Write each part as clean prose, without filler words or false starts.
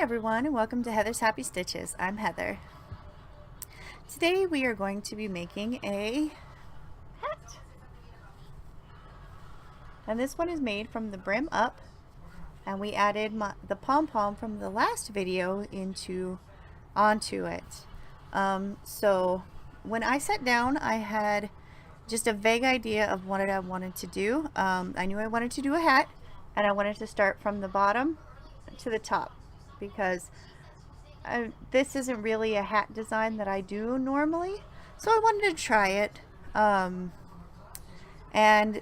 everyone, and welcome to Heather's Happy Stitches. I'm Heather. Today we are going to be making a hat. And this one is made from the brim up, and we added the pom-pom from the last video onto it. So when I sat down, I had just a vague idea of what I wanted to do. I knew I wanted to do a hat, and I wanted to start from the bottom to the top, because this isn't really a hat design that I do normally, so I wanted to try it. And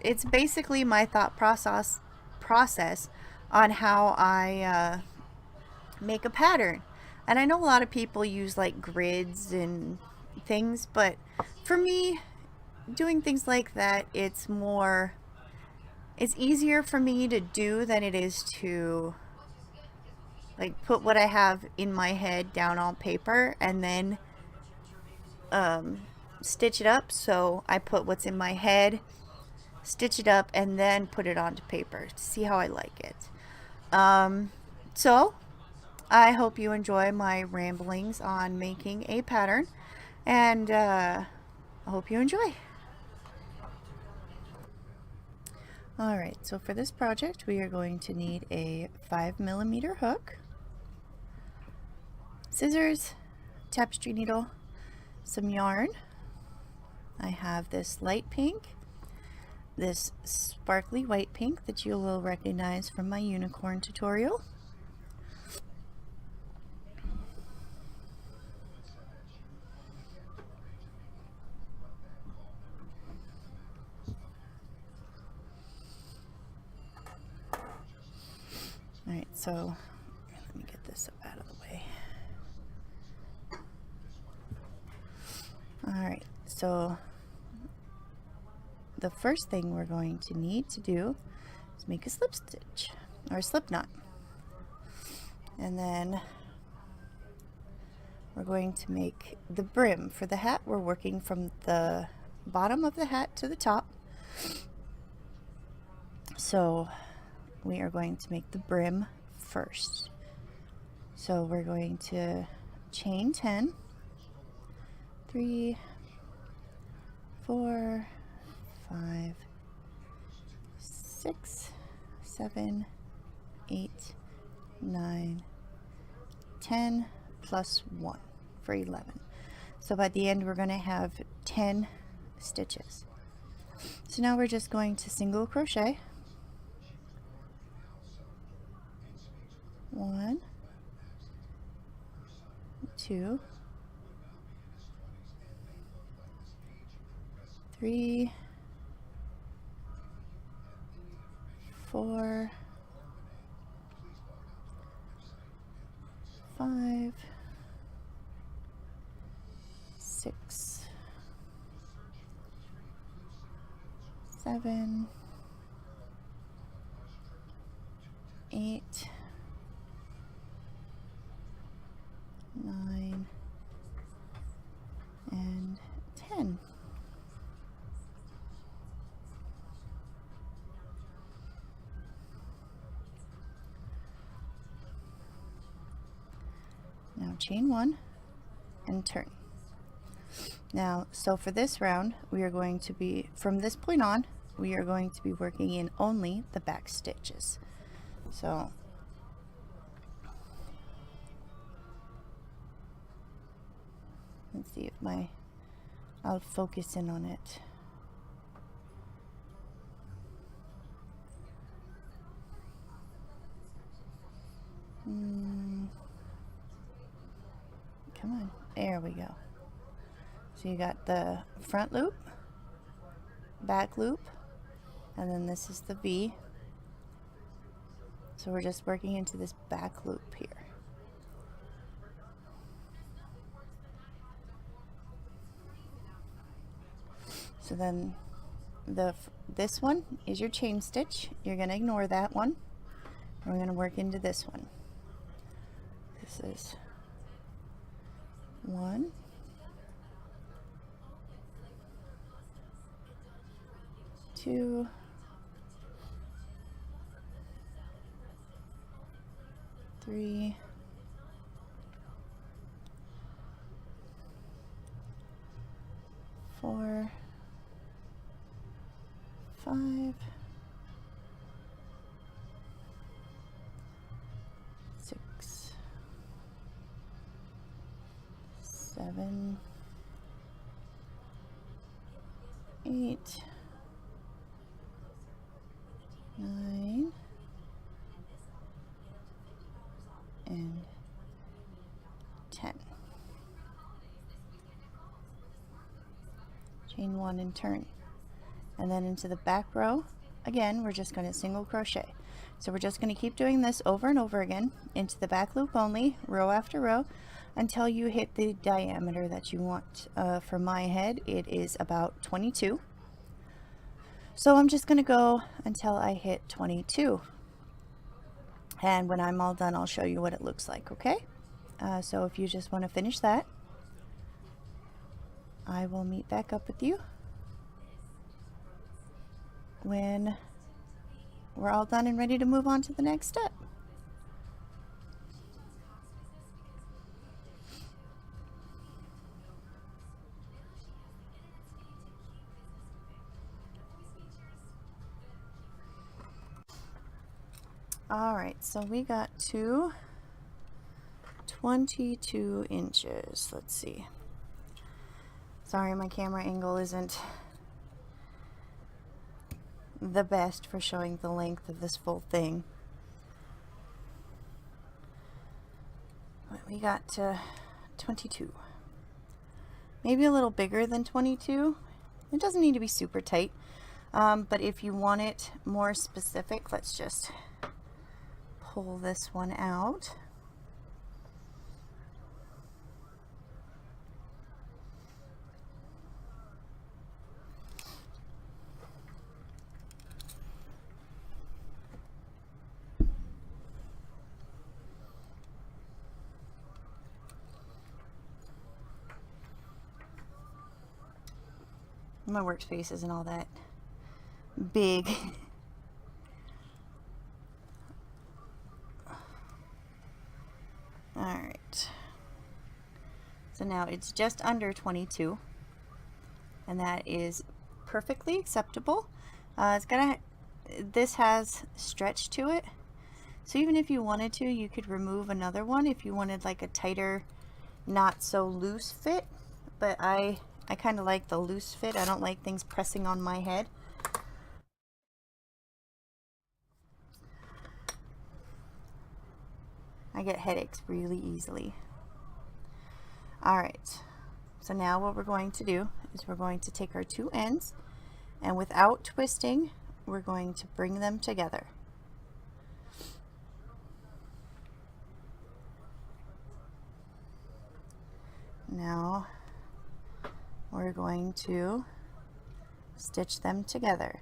it's basically my thought process on how I make a pattern. And I know a lot of people use like grids and things, but for me, doing things like that, it's easier for me to do than it is to like put what I have in my head down on paper and then stitch it up. So I put what's in my head, stitch it up, and then put it onto paper to see how I like it. So I hope you enjoy my ramblings on making a pattern, and I hope you enjoy. Alright, so for this project we are going to need a 5mm hook, scissors, tapestry needle, some yarn. I have this light pink, this sparkly white pink that you will recognize from my unicorn tutorial, Alright, so let me get this up out of the way. Alright, so the first thing we're going to need to do is make a slip stitch, or a slip knot. And then we're going to make the brim. For the hat, we're working from the bottom of the hat to the top. So we are going to make the brim first. So we're going to chain 10, 3, 4, 5, 6, 7, 8, 9, 10 plus 1 for 11. So by the end we're going to have 10 stitches. So now we're just going to single crochet 1, 2, 3, 4, 5, 6, 7, 8, 9, and 10. Now chain 1 and turn. Now, so for this round, we are going to be, from this point on, we are going to be working in only the back stitches. So let's see if I'll focus in on it. Come on, there we go. So you got the front loop, back loop, and then this is the V. So we're just working into this back loop here. So then this one is your chain stitch. You're going to ignore that one. We're going to work into this one. This is 1, 2, 3, 7, 8, 9, and 10. Chain 1 and turn. And then into the back row, again, we're just going to single crochet. So we're just going to keep doing this over and over again into the back loop only, row after row, until you hit the diameter that you want. For my head, it is about 22. So I'm just going to go until I hit 22. And when I'm all done, I'll show you what it looks like, okay? So if you just want to finish that, I will meet back up with you when we're all done and ready to move on to the next step. All right, so we got to 22 inches. Let's see. Sorry, my camera angle isn't the best for showing the length of this full thing. But we got to 22. Maybe a little bigger than 22. It doesn't need to be super tight. But if you want it more specific, let's just pull this one out. My workspace isn't all that big. Alright, so now it's just under 22, and that is perfectly acceptable. This has stretch to it, so even if you wanted to, you could remove another one if you wanted like a tighter, not so loose fit, but I kind of like the loose fit. I don't like things pressing on my head. I get headaches really easily. Alright, so now what we're going to do is we're going to take our two ends, and without twisting, we're going to bring them together. Now we're going to stitch them together.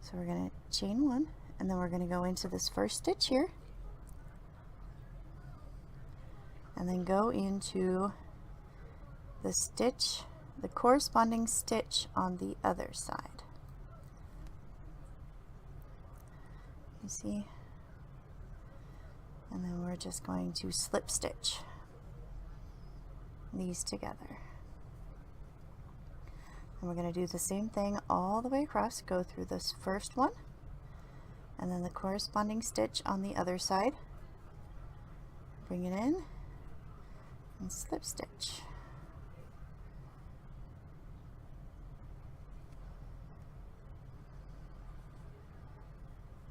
So we're going to chain 1, and then we're going to go into this first stitch here, and then go into the stitch, the corresponding stitch on the other side. You see? And then we're just going to slip stitch these together. And we're going to do the same thing all the way across. Go through this first one, and then the corresponding stitch on the other side. Bring it in and slip stitch.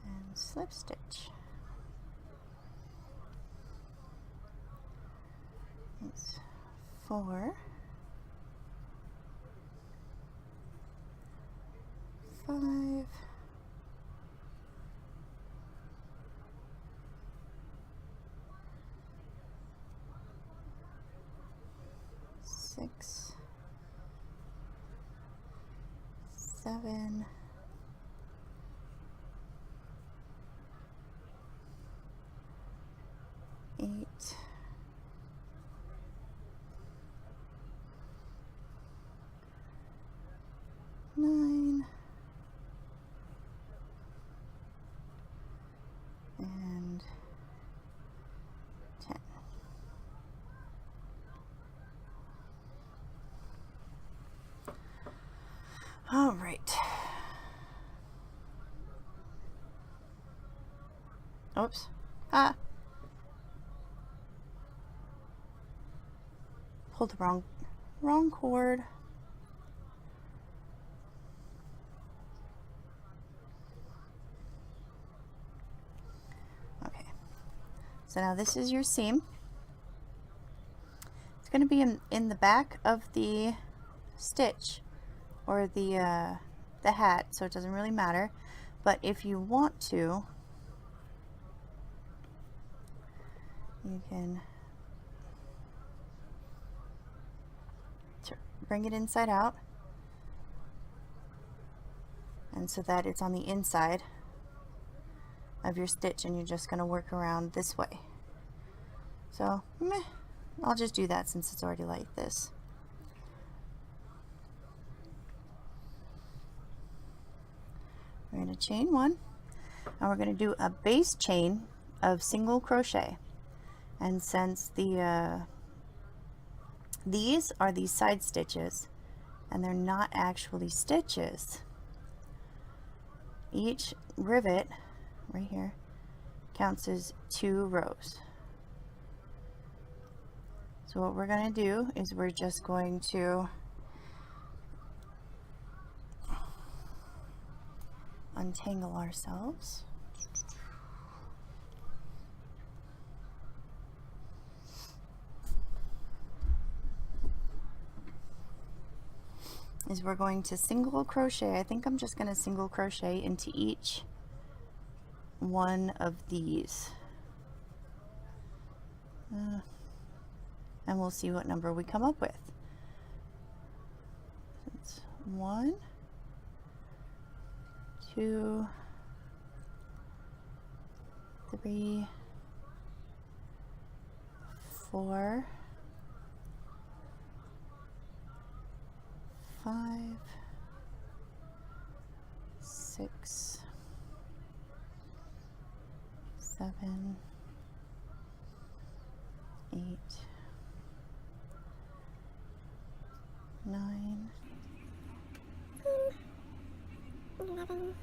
And slip stitch. It's 4, 5, 6, 7, 8, 9, and 10. All right. Oops. pulled the wrong cord. Okay, so now this is your seam. It's going to be in the back of the stitch, or the hat, so it doesn't really matter. But if you want to, you can bring it inside out, and so that it's on the inside of your stitch, and you're just going to work around this way. So I'll just do that since it's already like this. We're going to chain one, and we're going to do a base chain of single crochet. And since these are these side stitches and they're not actually stitches, each rivet right here counts as 2 rows. So what we're going to do is we're just going to untangle ourselves. Is we're going to single crochet. I think I'm just going to single crochet into each one of these. And we'll see what number we come up with. It's 1, 2, 3, 4, 5, 6, 7, 8, 9, 11.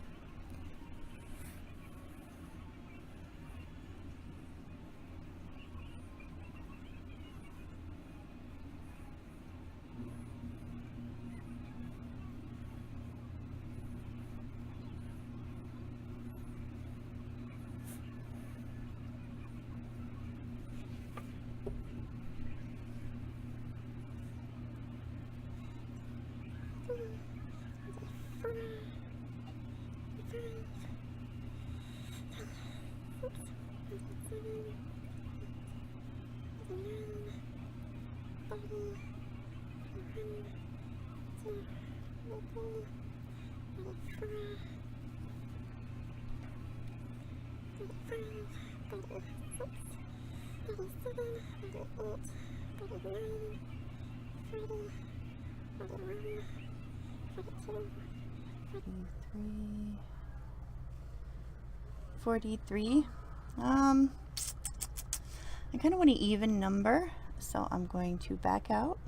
$43. I kind of want an even number, so I'm going to back out.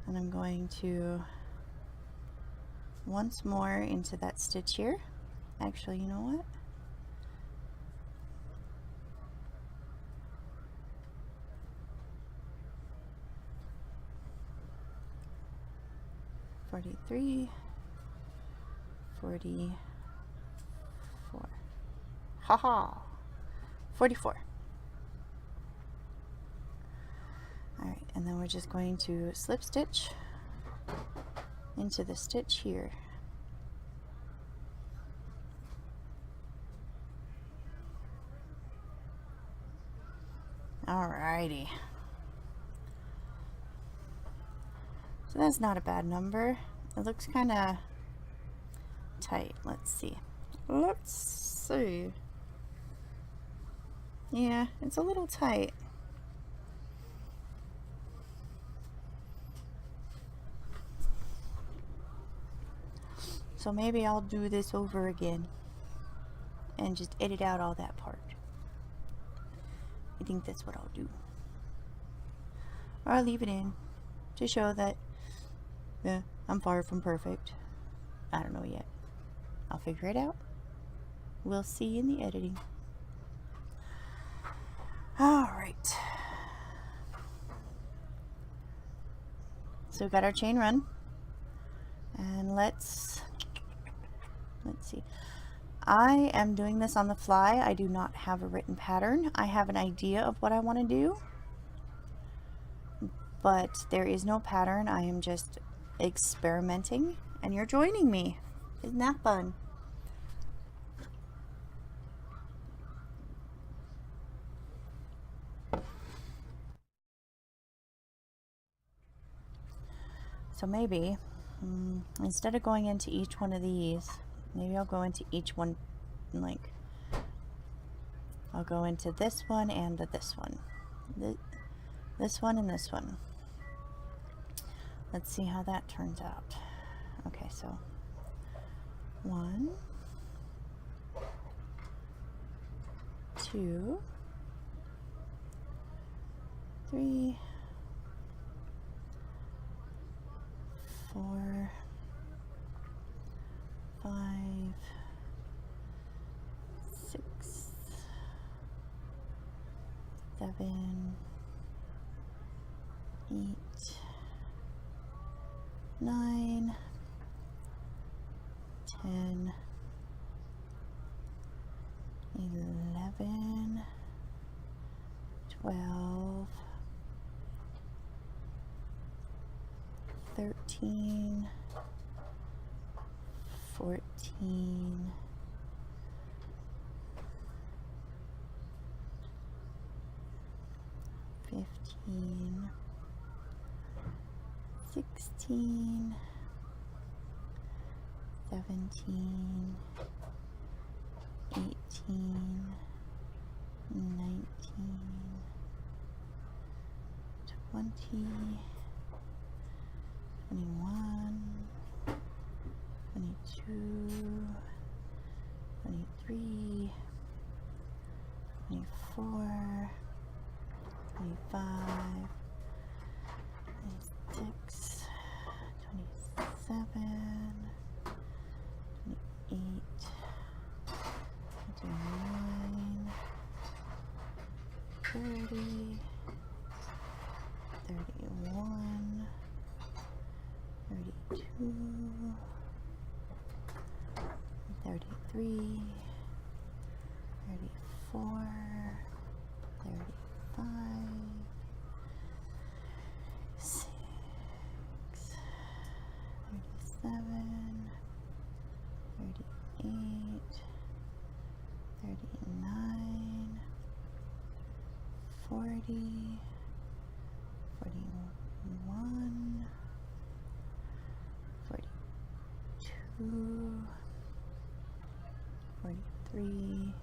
And I'm going to once more into that stitch here. Actually, you know what? $43, $44. Haha, $44. Alright, and then we're just going to slip stitch into the stitch here. Alrighty. So that's not a bad number. It looks kind of tight. Let's see. Yeah, it's a little tight. So maybe I'll do this over again and just edit out all that part. I think that's what I'll do. Or I'll leave it in to show that I'm far from perfect. I don't know yet. I'll figure it out. we'll see in the editing. All right. So we've got our chain run, and let's see. I am doing this on the fly. I do not have a written pattern. I have an idea of what I want to do, but there is no pattern. I am just experimenting, and you're joining me. Isn't that fun? So maybe instead of going into each one of these, maybe I'll go into each one, like I'll go into this one and this one, this one and this one. Let's see how that turns out. Okay, so 1, 2, 3, 4, 5, 6, 7, 8, 9, 10, 11, 12, 13, 14, 15, 16, 17, 18, 19, 20, 21, 22, 23, 24, 25, 26, 27, 28, 29, 30, 31, 32, 33, 34, 35, 6, 37, 38, 39, 40, 41, 42, 43,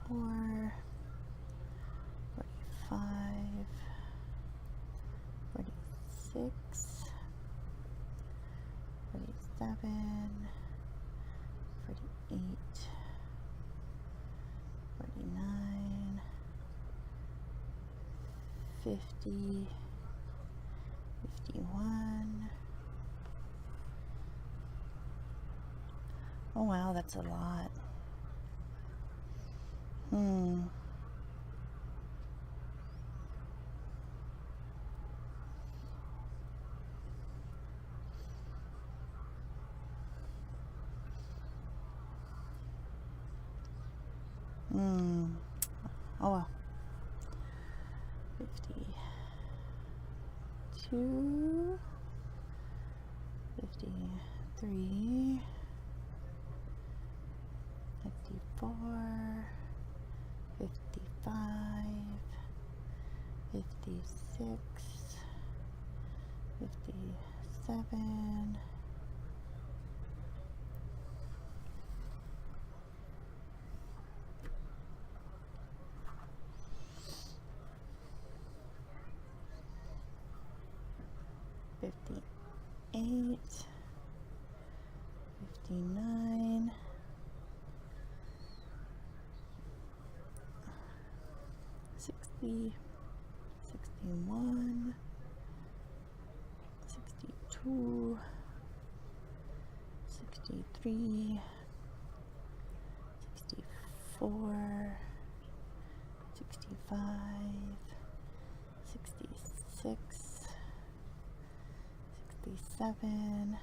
44, 45, 46, 47, 48, 49, 50, 51. Oh wow, that's a lot. Oh well. 52, 53, 54, 55, 56, 57, 58, 59, 60, 61, 62, 63, 64, 65, 66, 67,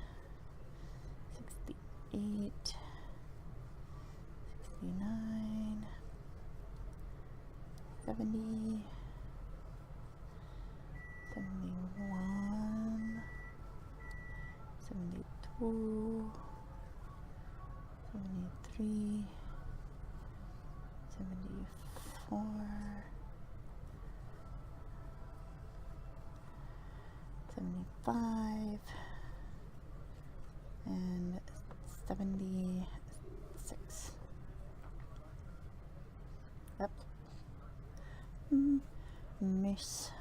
68, 69, 70, 71, 72, 73, 74, 75, and 76. Yep. Miss.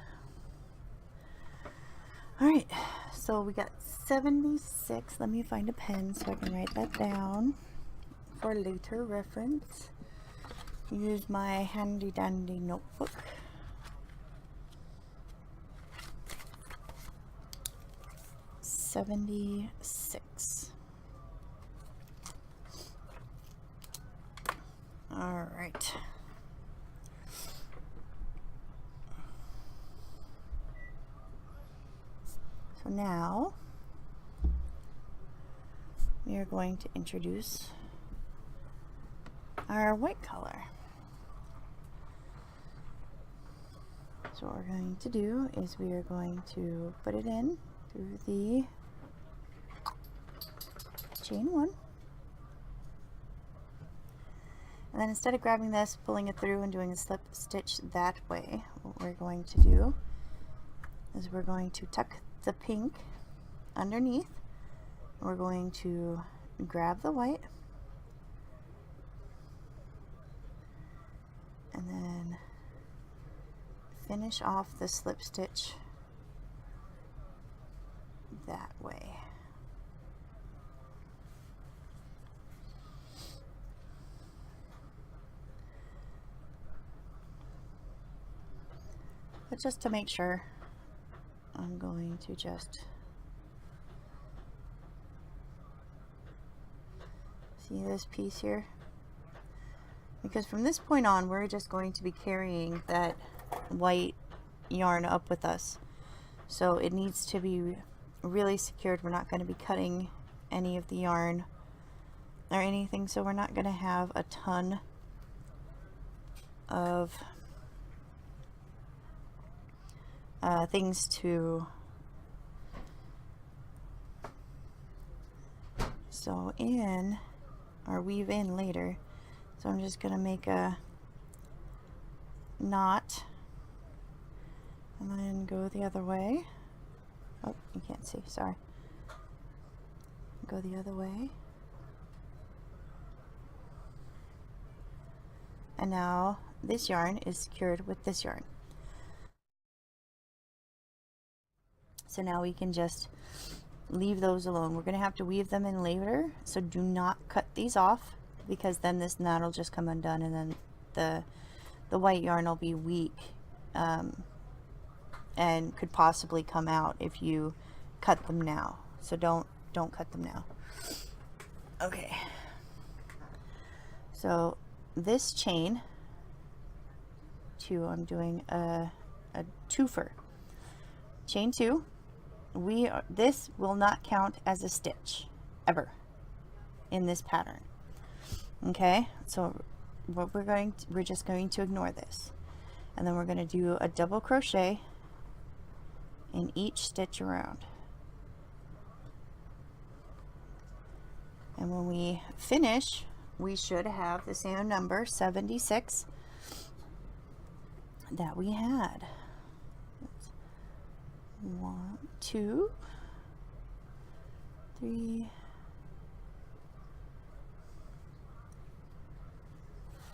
Alright, so we got 76. Let me find a pen so I can write that down for later reference. Use my handy dandy notebook. $76. All right. So now we are going to introduce our white color. So what we're going to do is we are going to put it in through the chain 1, and then instead of grabbing this, pulling it through and doing a slip stitch that way, what we're going to do is we're going to tuck the pink underneath. We're going to grab the white and then finish off the slip stitch that way. But just to make sure, I'm going to just see this piece here, because from this point on we're just going to be carrying that white yarn up with us, so it needs to be really secured. We're not going to be cutting any of the yarn or anything, so we're not going to have a ton of things to sew in or weave in later. So I'm just going to make a knot and then go the other way. Oh, you can't see, sorry. Go the other way. And now this yarn is secured with this yarn. So now we can just leave those alone. We're going to have to weave them in later, so do not cut these off, because then this knot will just come undone, and then the white yarn will be weak and could possibly come out if you cut them now. So don't cut them now. Okay. So this chain 2, I'm doing a twofer. Chain 2. This will not count as a stitch ever in this pattern. Okay, so what we're just going to ignore this, and then we're going to do a double crochet in each stitch around. And when we finish, we should have the same number, 76, that we had. 1, 2, 3,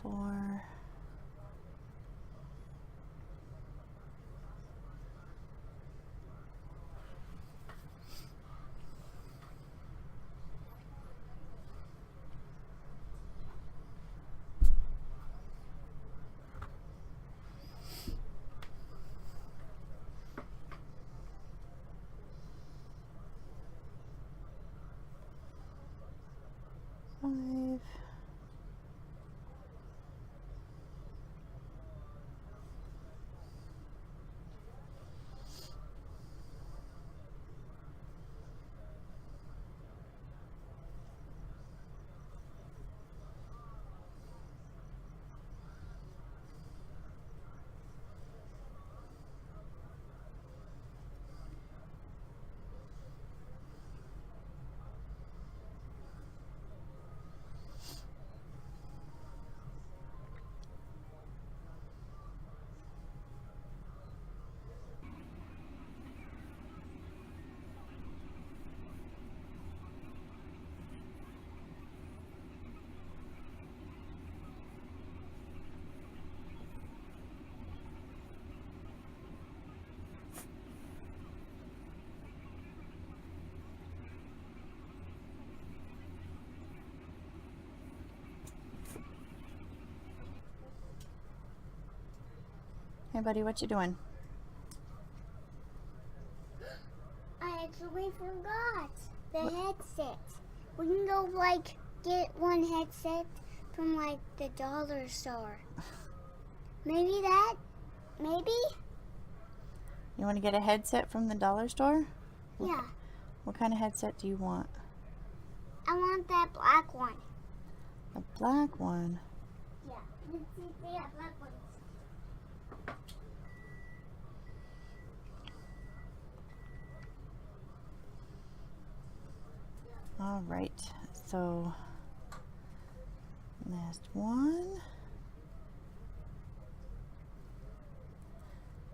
4, 5, Hey buddy, what you doing? I actually forgot the headset. We can go like get one headset from like the dollar store. Maybe that? Maybe? You want to get a headset from the dollar store? Yeah. What kind of headset do you want? I want that black one. A black one. Yeah. Let's see if they have black ones. All right. So last one.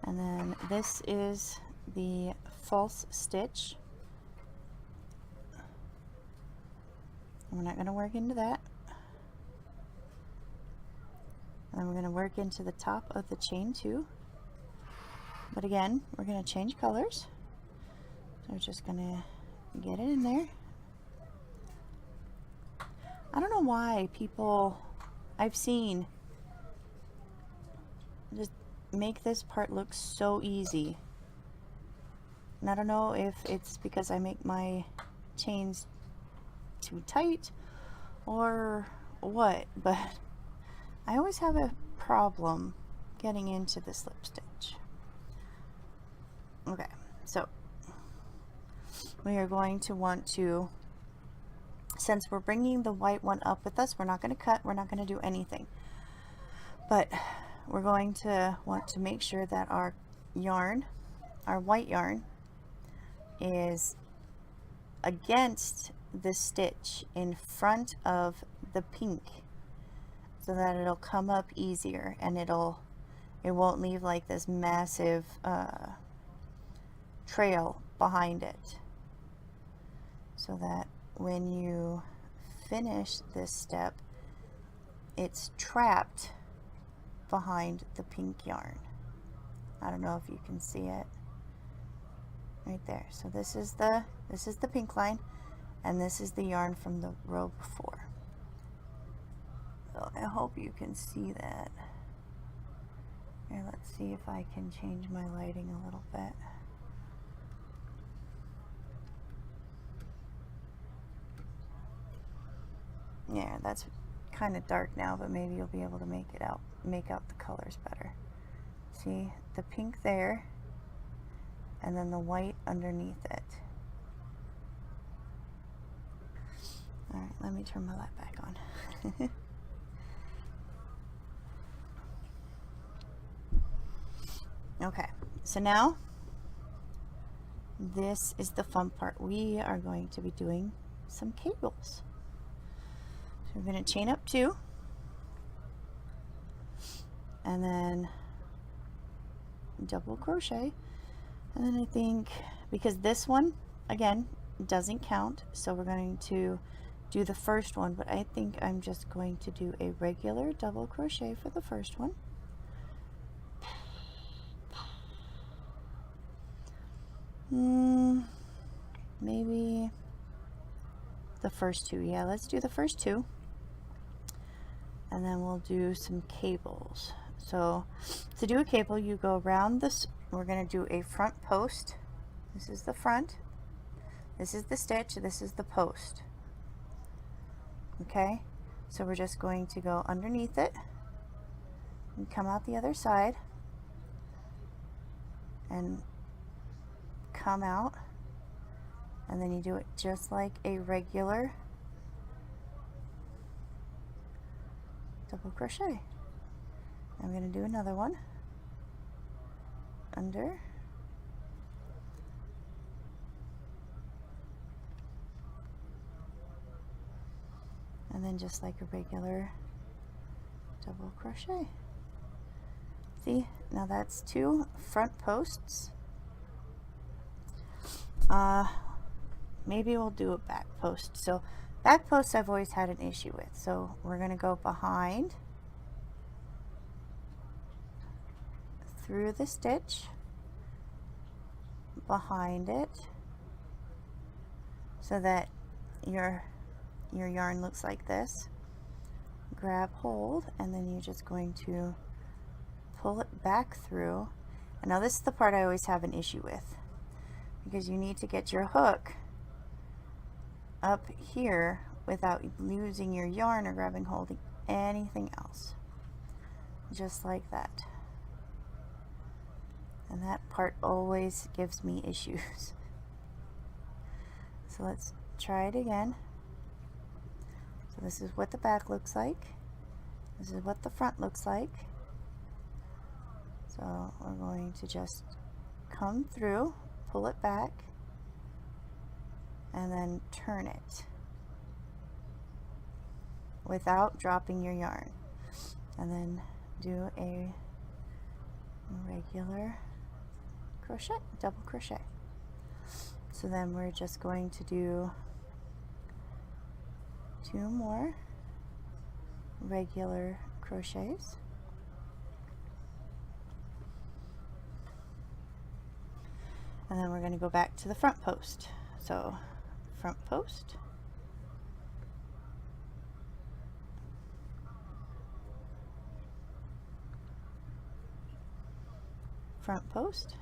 And then this is the false stitch. We're not going to work into that. And then we're going to work into the top of the chain 2. But again, we're going to change colors. So we're just going to get it in there. I don't know why people I've seen just make this part look so easy. And I don't know if it's because I make my chains too tight or what, but I always have a problem getting into the slip stitch. Okay, so we are going to want to, since we're bringing the white one up with us, we're not going to cut, we're not going to do anything, but we're going to want to make sure that our yarn, our white yarn, is against the stitch in front of the pink, so that it'll come up easier and it won't leave like this massive trail behind it, so that when you finish this step, it's trapped behind the pink yarn. I don't know if you can see it right there. So this is the pink line, and this is the yarn from the row before. So I hope you can see that. Here, let's see if I can change my lighting a little bit. Yeah, that's kind of dark now, but maybe you'll be able to make out the colors better. See the pink there, and then the white underneath it. All right, let me turn my light back on. Okay, so now this is the fun part. We are going to be doing some cables. So we're going to chain up 2, and then double crochet, and then I think, because this one again doesn't count, so we're going to do the first one, but I think I'm just going to do a regular double crochet for the first one. Maybe the first 2. Yeah, let's do the first 2, and then we'll do some cables. So to do a cable, you go around this. We're going to do a front post. This is the front, this is the stitch, this is the post. Okay, so we're just going to go underneath it and come out the other side and come out, and then you do it just like a regular double crochet. I'm going to do another one under, and then just like a regular double crochet. See, now that's 2 front posts. Maybe we'll do a back post. So back posts I've always had an issue with, so we're going to go behind, through the stitch, behind it, so that your yarn looks like this. Grab hold, and then you're just going to pull it back through. And now this is the part I always have an issue with, because you need to get your hook up here without losing your yarn or grabbing hold of anything else. Just like that. And that part always gives me issues. So let's try it again. So this is what the back looks like. This is what the front looks like. So we're going to just come through, pull it back, and then turn it without dropping your yarn. And then do a regular crochet, double crochet. So then we're just going to do 2 more regular crochets. And then we're going to go back to the front post. So front post, front post,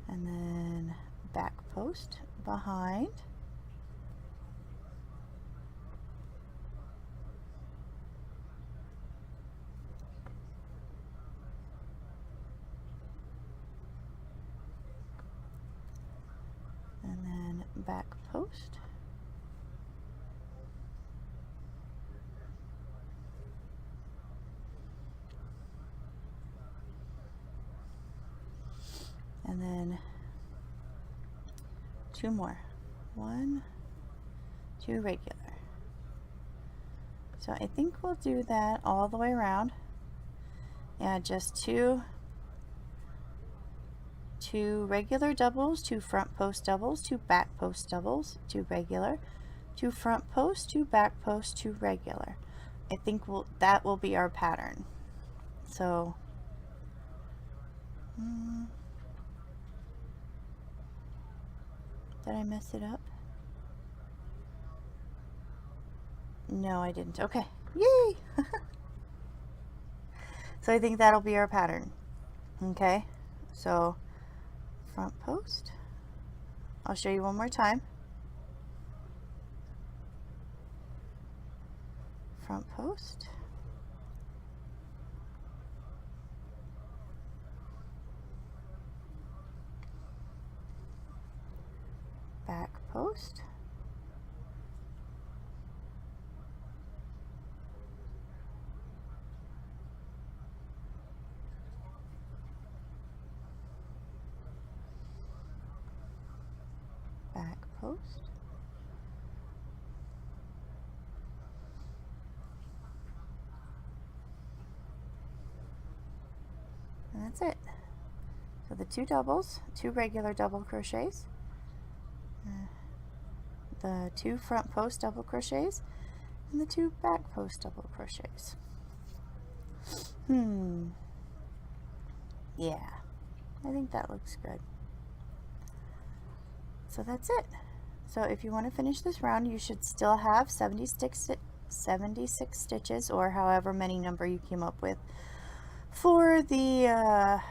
and then back post behind, and then back post, and then 2 more. 1, 2 regular. So I think we'll do that all the way around. Yeah, just two regular doubles, 2 front post doubles, 2 back post doubles, 2 regular, 2 front post, 2 back post, 2 regular. I think that will be our pattern. So did I mess it up? No, I didn't. Okay. Yay! So I think that'll be our pattern. Okay. So front post. I'll show you one more time. Front post. Back post. Back post. And that's it. So the 2 doubles, 2 regular double crochets, the 2 front post double crochets, and the 2 back post double crochets. Yeah, I think that looks good. So that's it. So if you want to finish this round, you should still have 76 stitches, or however many number you came up with for the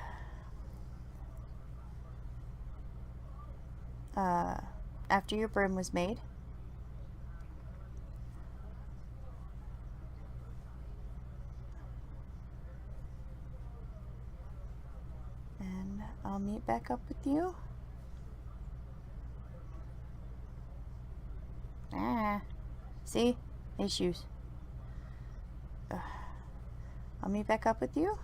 after your brim was made. And I'll meet back up with you. See? Issues. I'll meet back up with you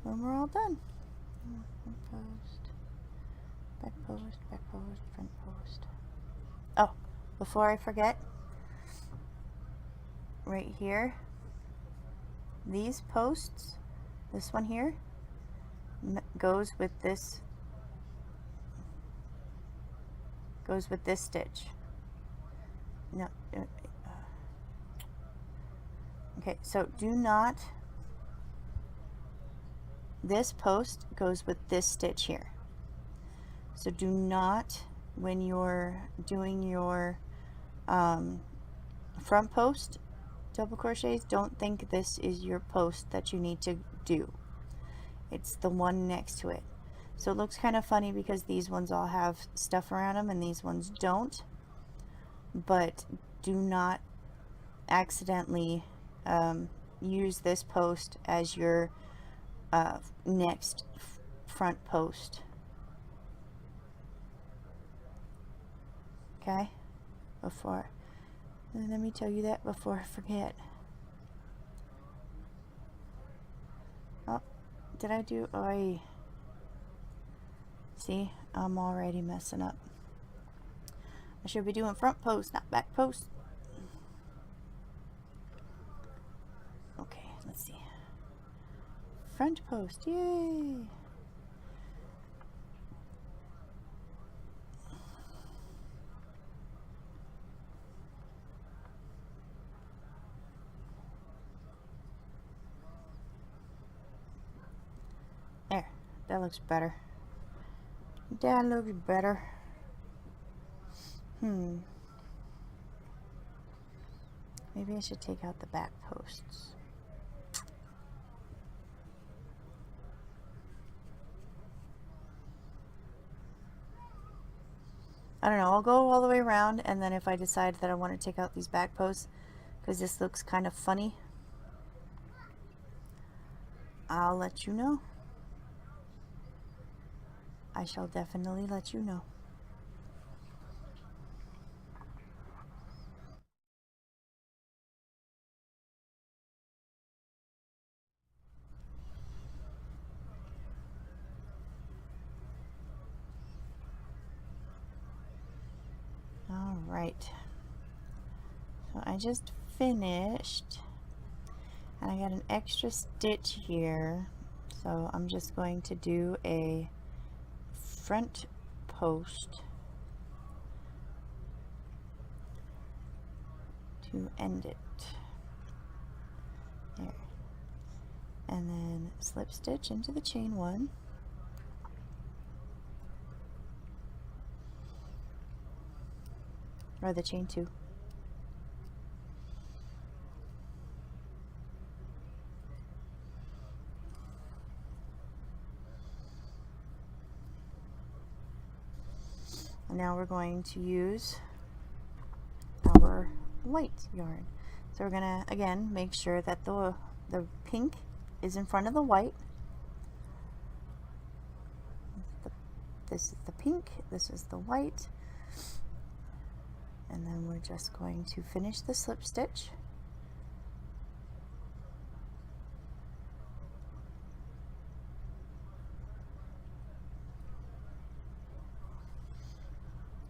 when we're all done. Front post, back post, back post, front post. Oh, before I forget, right here, these posts, this one here, goes with this stitch. No, okay, so do not this post goes with this stitch here. So do not, when you're doing your front post double crochets, don't think this is your post that you need to do. It's the one next to it. So it looks kind of funny because these ones all have stuff around them and these ones don't. But do not accidentally use this post as your next front post. Okay? Let me tell you that before I forget. Oh, did I do? Oh, see, I'm already messing up. I should be doing front post, not back post. Okay, let's see. Front post, yay! There, that looks better. That looks better. Maybe I should take out the back posts. I don't know, I'll go all the way around, and then if I decide that I want to take out these back posts, because this looks kind of funny, I'll let you know. I shall definitely let you know. All right. So I just finished, and I got an extra stitch here. So I'm just going to do a front post to end it. There. And then slip stitch into the chain one. Or the chain two. And now we're going to use our white yarn. So we're gonna again make sure that the pink is in front of the white. This is the pink, this is the white, and then we're just going to finish the slip stitch.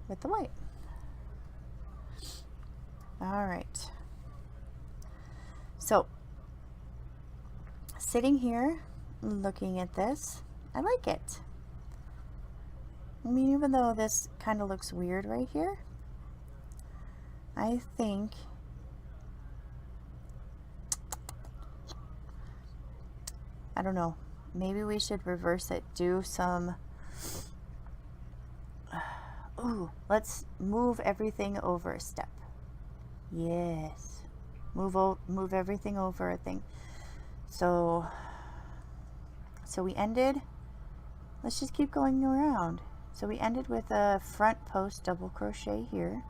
With the white. All right. So, sitting here looking at this, I like it. I mean, even though this kind of looks weird right here, I think I don't know, maybe we should reverse it, do some ooh, let's move everything over a step. Yes, move everything over a thing. So we ended, let's just keep going around. So we ended with a front post double crochet here.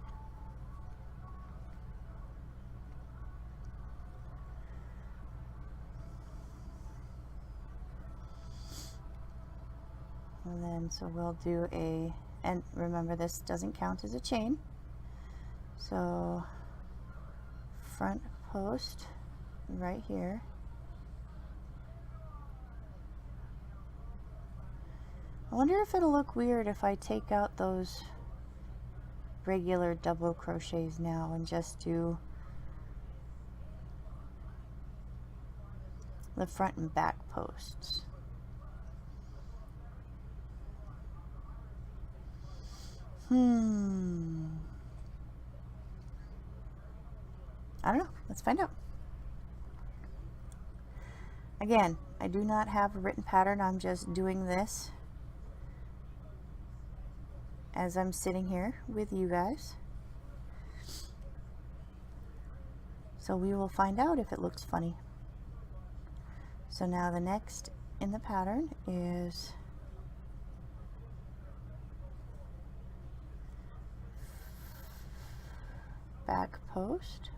And then so we'll do a, and remember this doesn't count as a chain. So front post right here. I wonder if it'll look weird if I take out those regular double crochets now and just do the front and back posts. I don't know. Let's find out. Again, I do not have a written pattern. I'm just doing this as I'm sitting here with you guys. So we will find out if it looks funny. So now the next in the pattern is back post,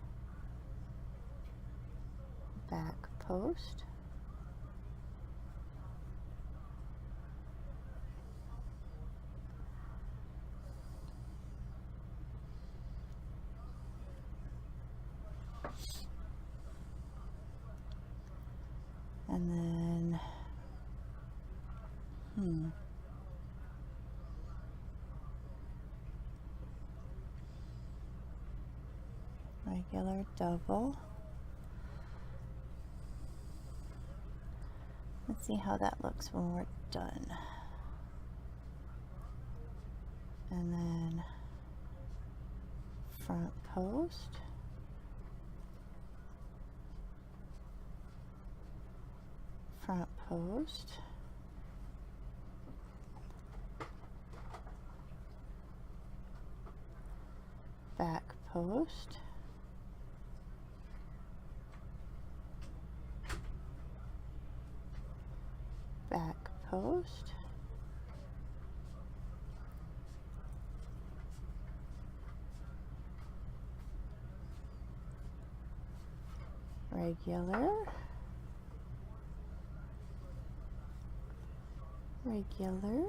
back post, and then regular double. Let's see how that looks when we're done. And then front post, front post, back post, back post, regular, regular.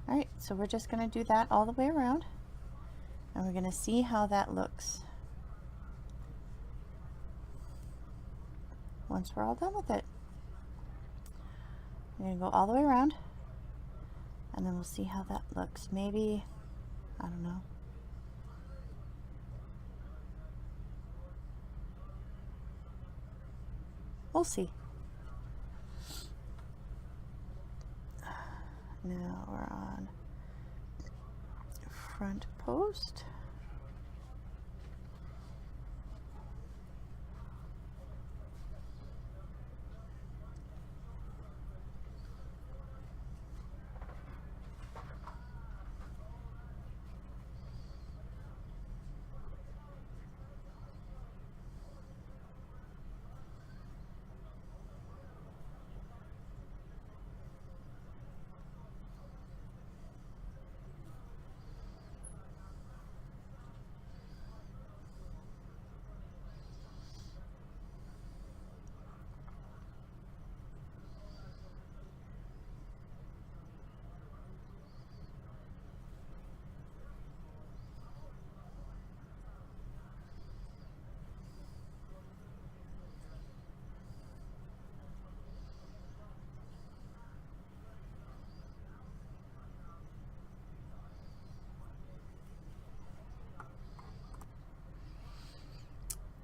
Alright, so we're just going to do that all the way around, and we're going to see how that looks once we're all done with it. We're going to go all the way around, and then we'll see how that looks. Maybe, I don't know. We'll see. Now we're on front post,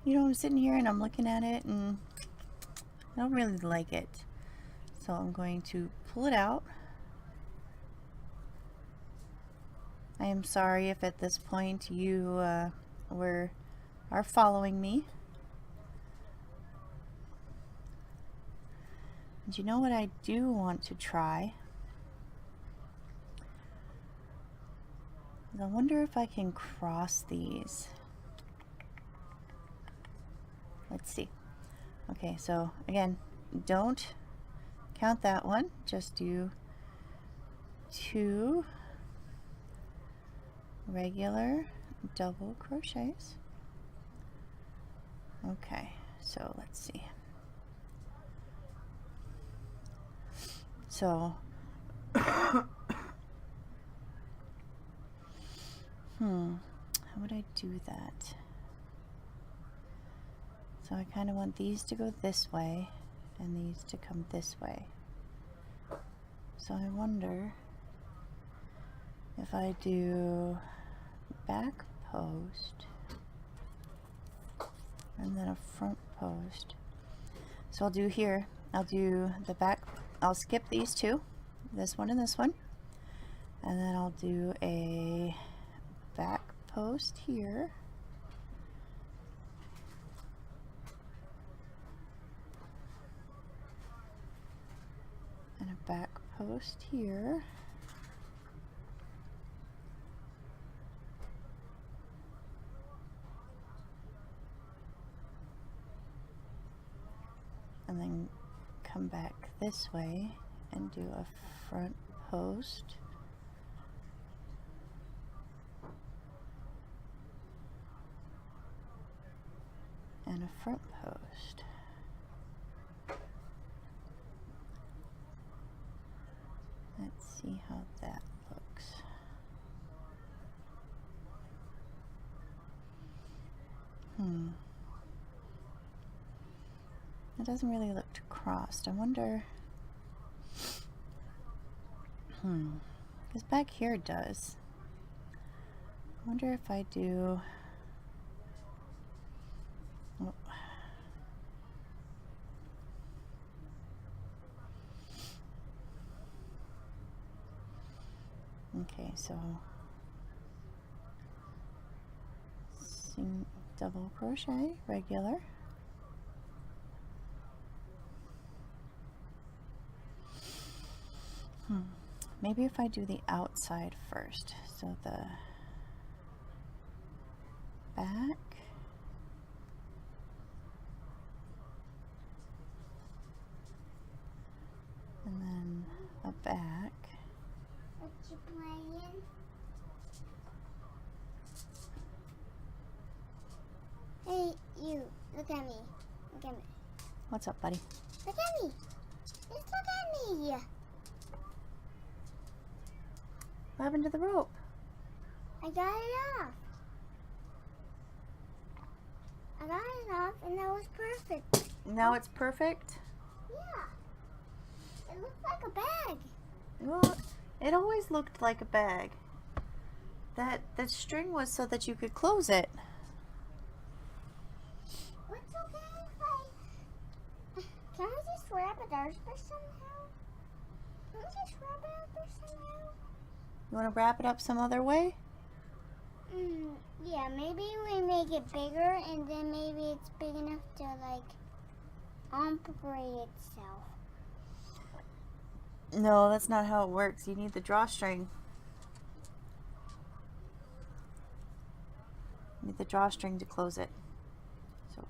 you know, I'm sitting here and I'm looking at it and I don't really like it. So I'm going to pull it out. I am sorry if at this point you are following me. And you know what I do want to try? I wonder if I can cross these. Let's see. Okay, so again, don't count that one. Just do 2 regular double crochets. Okay, so let's see. So how would I do that? So I kind of want these to go this way and these to come this way. So I wonder if I do back post and then a front post. So I'll do here, I'll do the back, I'll skip these two, this one and this one, and then I'll do a back post here, and a back post here. And then come back this way and do a front post. And a front post. Let's see how that looks. It doesn't really look crossed. I wonder, because back here it does. I wonder if I do, oh. Okay, so double crochet, regular. Maybe if I do the outside first, so the back, and then a back. What you playing? Hey, you, look at me. Look at me. What's up, buddy? Look at me. Just look at me. What happened to the rope? I got it off. I got it off and that was perfect. Now it's perfect? Yeah. It looks like a bag. Well, it always looked like a bag. That string was so that you could close it. What's okay if can I just wrap it up somehow? Can I just wrap it up somehow? You want to wrap it up some other way? Yeah, maybe we make it bigger and then maybe it's big enough to like operate itself. No, that's not how it works. You need the drawstring. You need the drawstring to close it. So.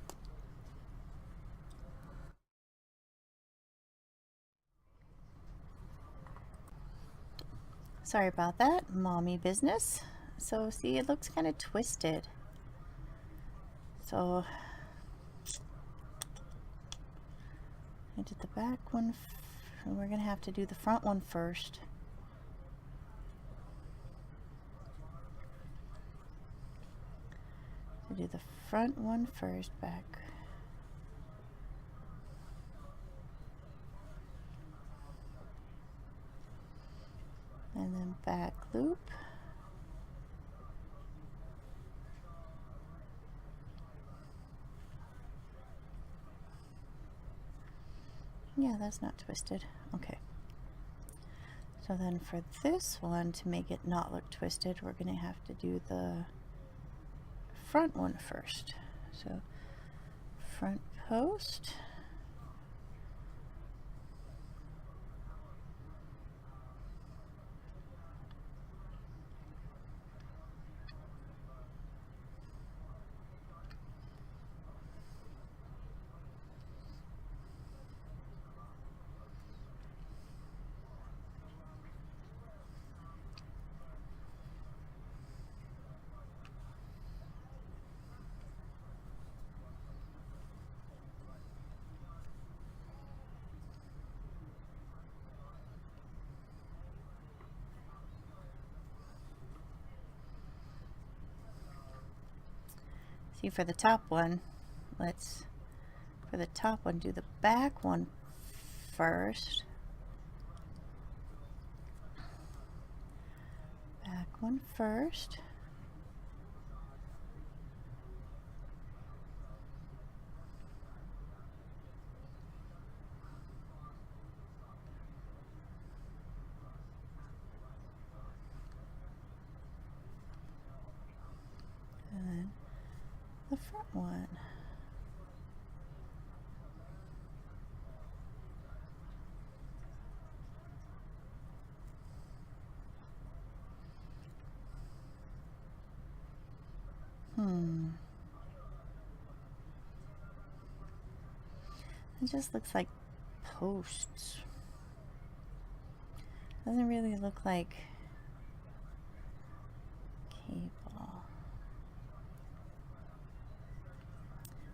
Sorry about that, mommy business. So see, it looks kind of twisted. So I did the back one, and we're gonna have to do the front one first. So do the front one first, back. And then back loop. Yeah, that's not twisted. Okay. So then for this one, to make it not look twisted, we're going to have to do the front one first. So front post. See, for the top one, for the top one, do the back one first. Back one first. And then the front one. It just looks like posts. Doesn't really look like cable.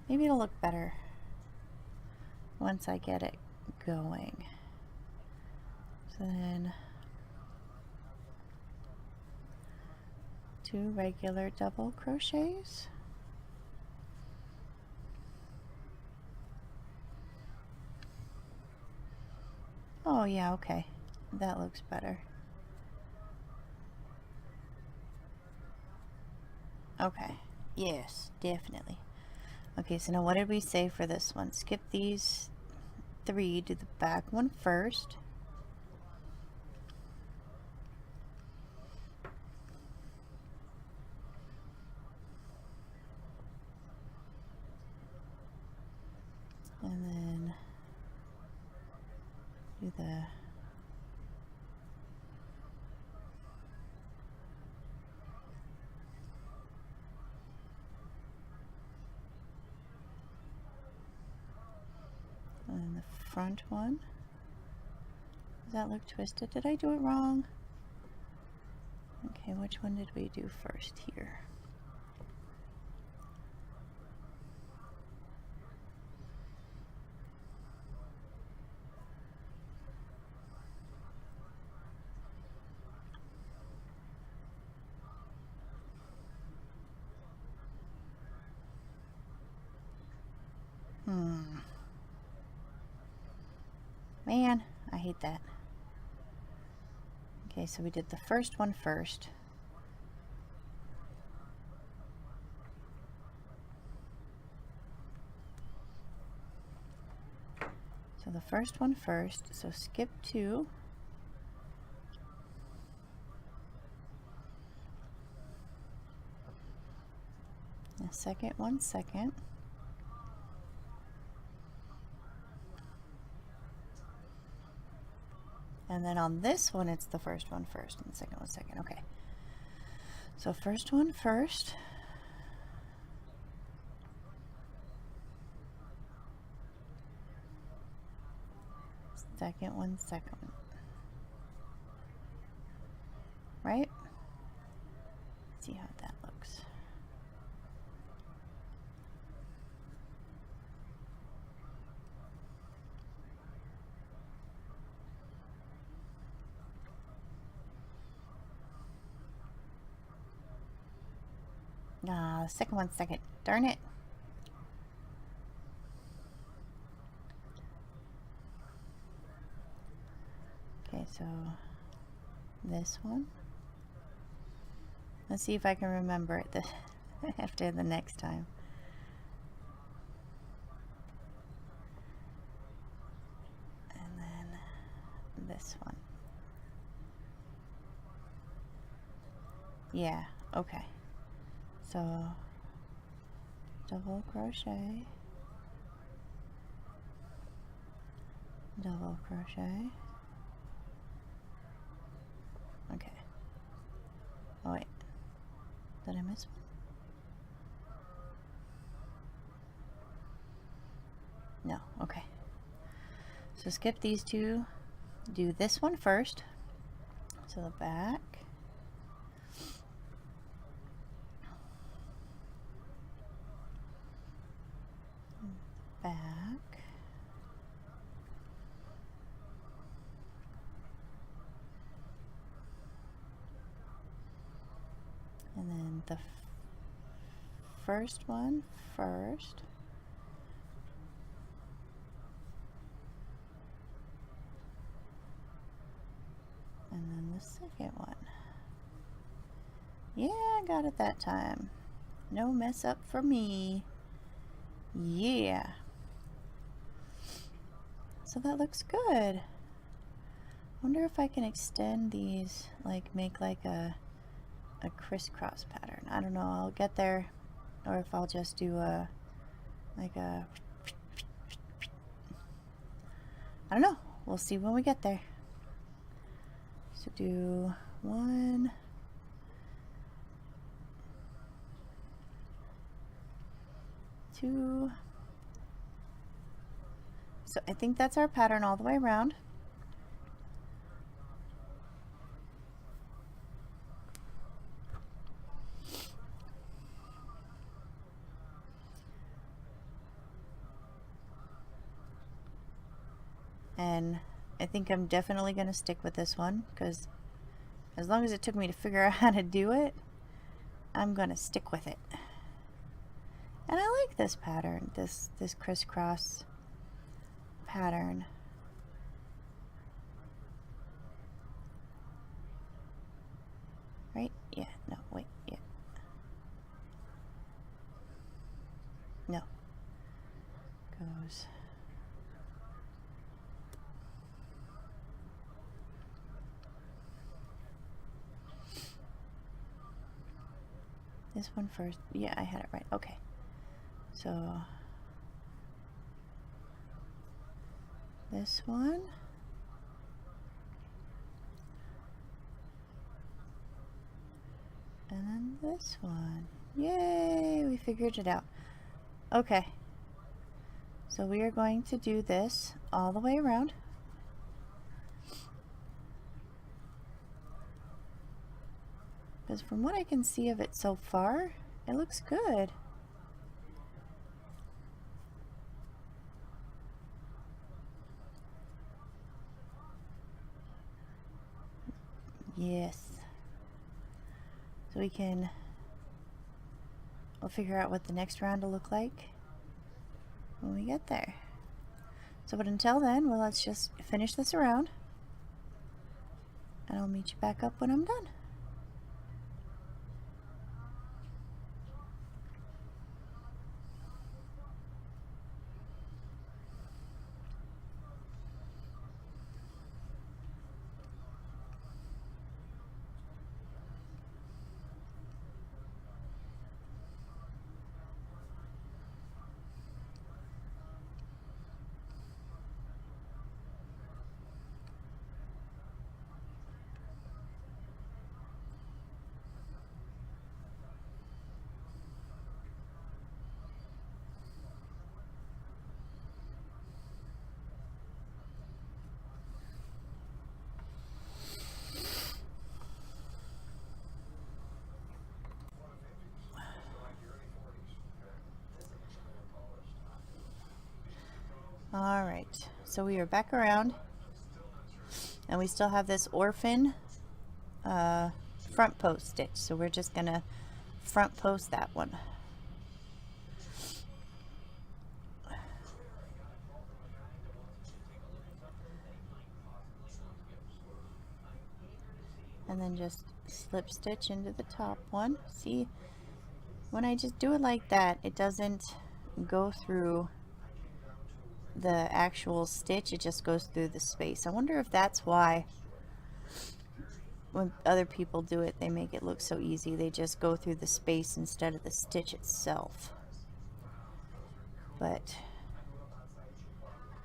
Maybe it'll look better once I get it going. So then 2 regular double crochets. Oh yeah, okay. That looks better. Okay. Yes, definitely. Okay, so now what did we say for this one? Skip these 3, do the back one first. And then do the front one. Does that look twisted? Did I do it wrong? Okay, which one did we do first here? Man, I hate that. Okay, so we did the first one first. So the first one first, so skip 2. The second one second. And then on this one, it's the first one first and the second one second. Okay. So first one first. Second one second. Right? See how that looks. Ah, second one second. Darn it. Okay, so this one. Let's see if I can remember it after the next time. And then this one. Yeah, okay. So double crochet, double crochet. Okay. Oh wait, did I miss one? No, okay. So skip these 2, do this one first. So the back. Back. And then the first one first. And then the second one. Yeah, I got it that time. No mess up for me. Yeah. So that looks good. Wonder if I can extend these, like make like a crisscross pattern. I don't know, I'll get there. Or if I'll just do a like a, I don't know, we'll see when we get there. So do 1, 2, So I think that's our pattern all the way around. And I think I'm definitely going to stick with this one, because as long as it took me to figure out how to do it, I'm going to stick with it. And I like this pattern, this crisscross pattern. Right? Yeah, no, wait, yeah. No. Goes. This one first. Yeah, I had it right. Okay. So this one. And then this one. Yay, we figured it out. Okay. So we are going to do this all the way around. Because from what I can see of it so far, it looks good. Yes. So we'll figure out what the next round will look like when we get there. So, but until then, well, let's just finish this around, and I'll meet you back up when I'm done. All right, so we are back around, and we still have this orphan front post stitch, so we're just gonna front post that one. And then just slip stitch into the top one. See, when I just do it like that, it doesn't go through the actual stitch, it just goes through the space. I wonder if that's why when other people do it, they make it look so easy. They just go through the space instead of the stitch itself. But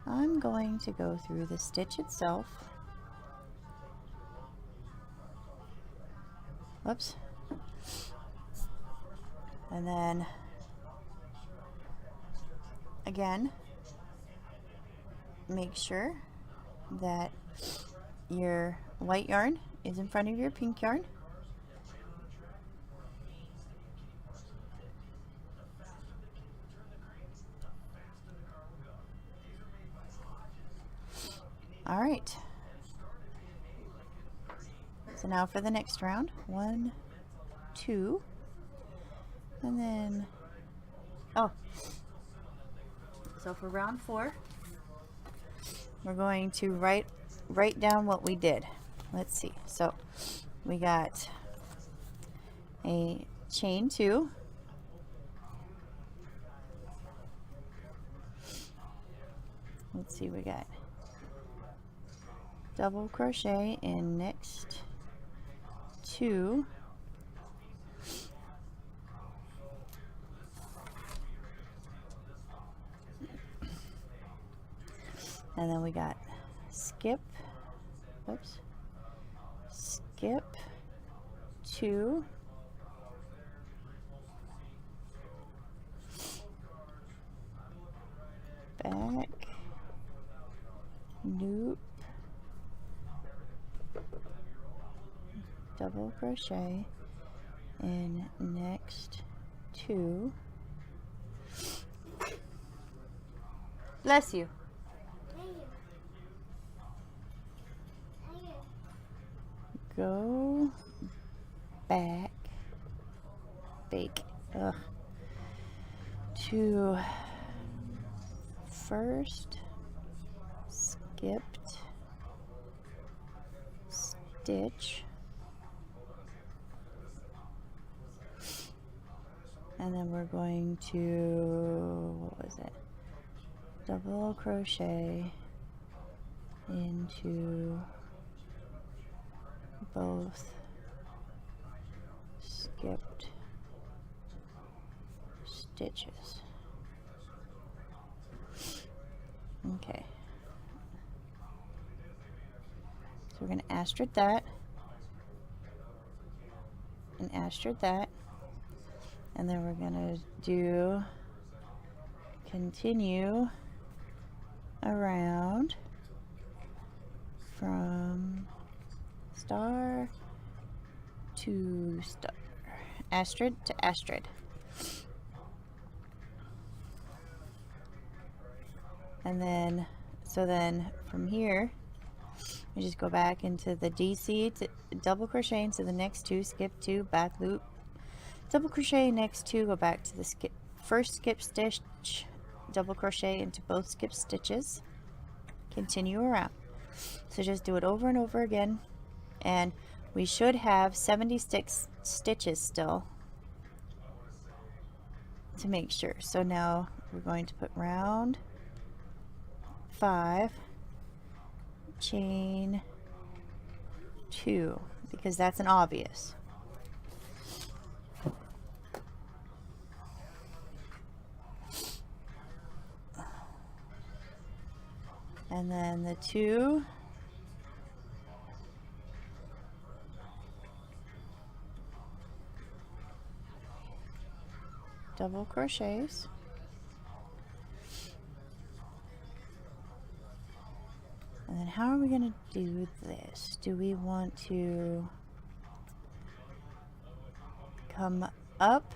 I'm going to go through the stitch itself. Whoops. And then again, make sure that your white yarn is in front of your pink yarn. All right. So now for the next round, 1, 2, and then, oh, so for round 4, we're going to write down what we did. Let's see. So we got a chain 2, let's see, we got double crochet in next 2, and then we got skip, oops, skip 2, back double crochet in next 2. Bless you. Go back, bake, to first skipped stitch, and then we're going to, what was it, double crochet into both skipped stitches. Okay, so we're going to asterisk that and asterisk that, and then we're going to do continue around from star to star, asterisk to asterisk. And then, so then from here, we just go back into the DC to double crochet into the next 2, skip 2, back loop, double crochet next 2, go back to the first skip stitch, double crochet into both skip stitches, continue around. So just do it over and over again, and we should have 76 stitches still to make sure. So now we're going to put round 5, chain 2, because that's an obvious. And then the 2 double crochets, and then how are we going to do this? Do we want to come up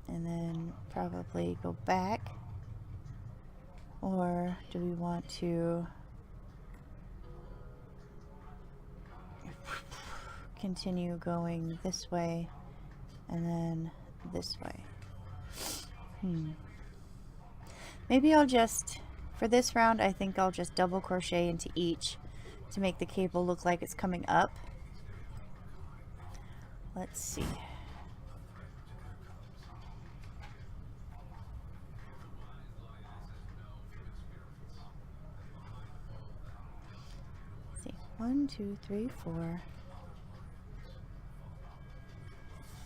and then probably go back, or do we want to continue going this way and then this way? Maybe I'll just, for this round, I think I'll just double crochet into each to make the cable look like it's coming up. Let's see. Let's see. 1, 2, 3, 4,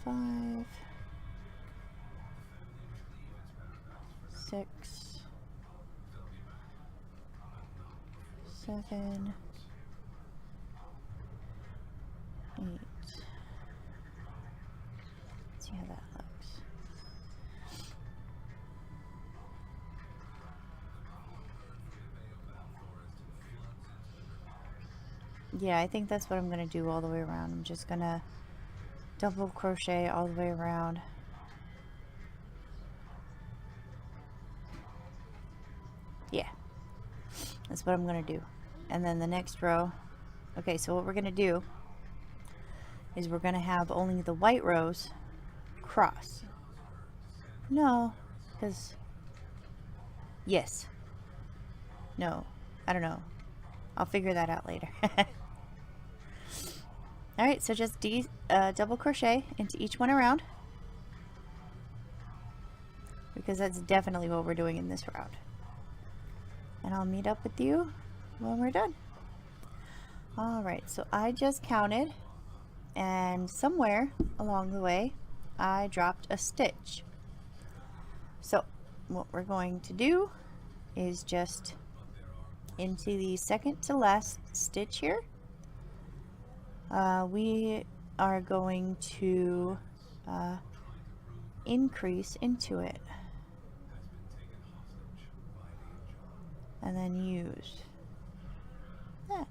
5, 6, 7, 8. Let's see how that looks. Yeah, I think that's what I'm going to do all the way around. I'm just going to double crochet all the way around. Yeah, that's what I'm going to do. And then the next row, okay, so what we're going to do is we're going to have only the white rows cross. No, because, yes. No, I don't know. I'll figure that out later. Alright, so just double crochet into each one around, because that's definitely what we're doing in this round. And I'll meet up with you when we're done. Alright, so I just counted, and somewhere along the way I dropped a stitch. So what we're going to do is just into the second to last stitch here, we are going to increase into it and then use that.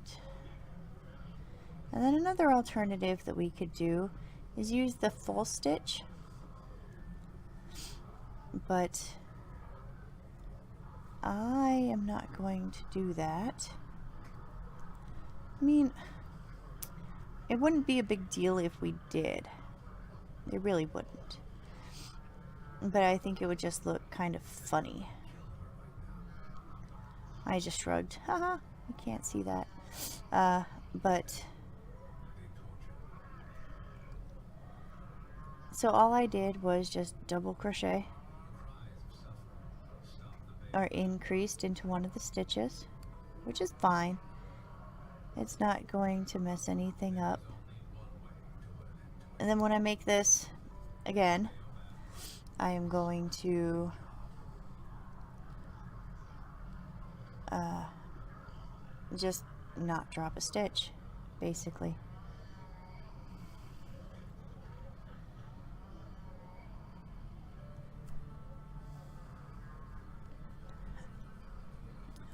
And then another alternative that we could do is use the full stitch, but I am not going to do that. I mean, it wouldn't be a big deal if we did. It really wouldn't. But I think it would just look kind of funny. I just shrugged. Haha, you can't see that. But so all I did was just double crochet, or increased into one of the stitches, which is fine. It's not going to mess anything up. And then when I make this again, I am going to just not drop a stitch, basically.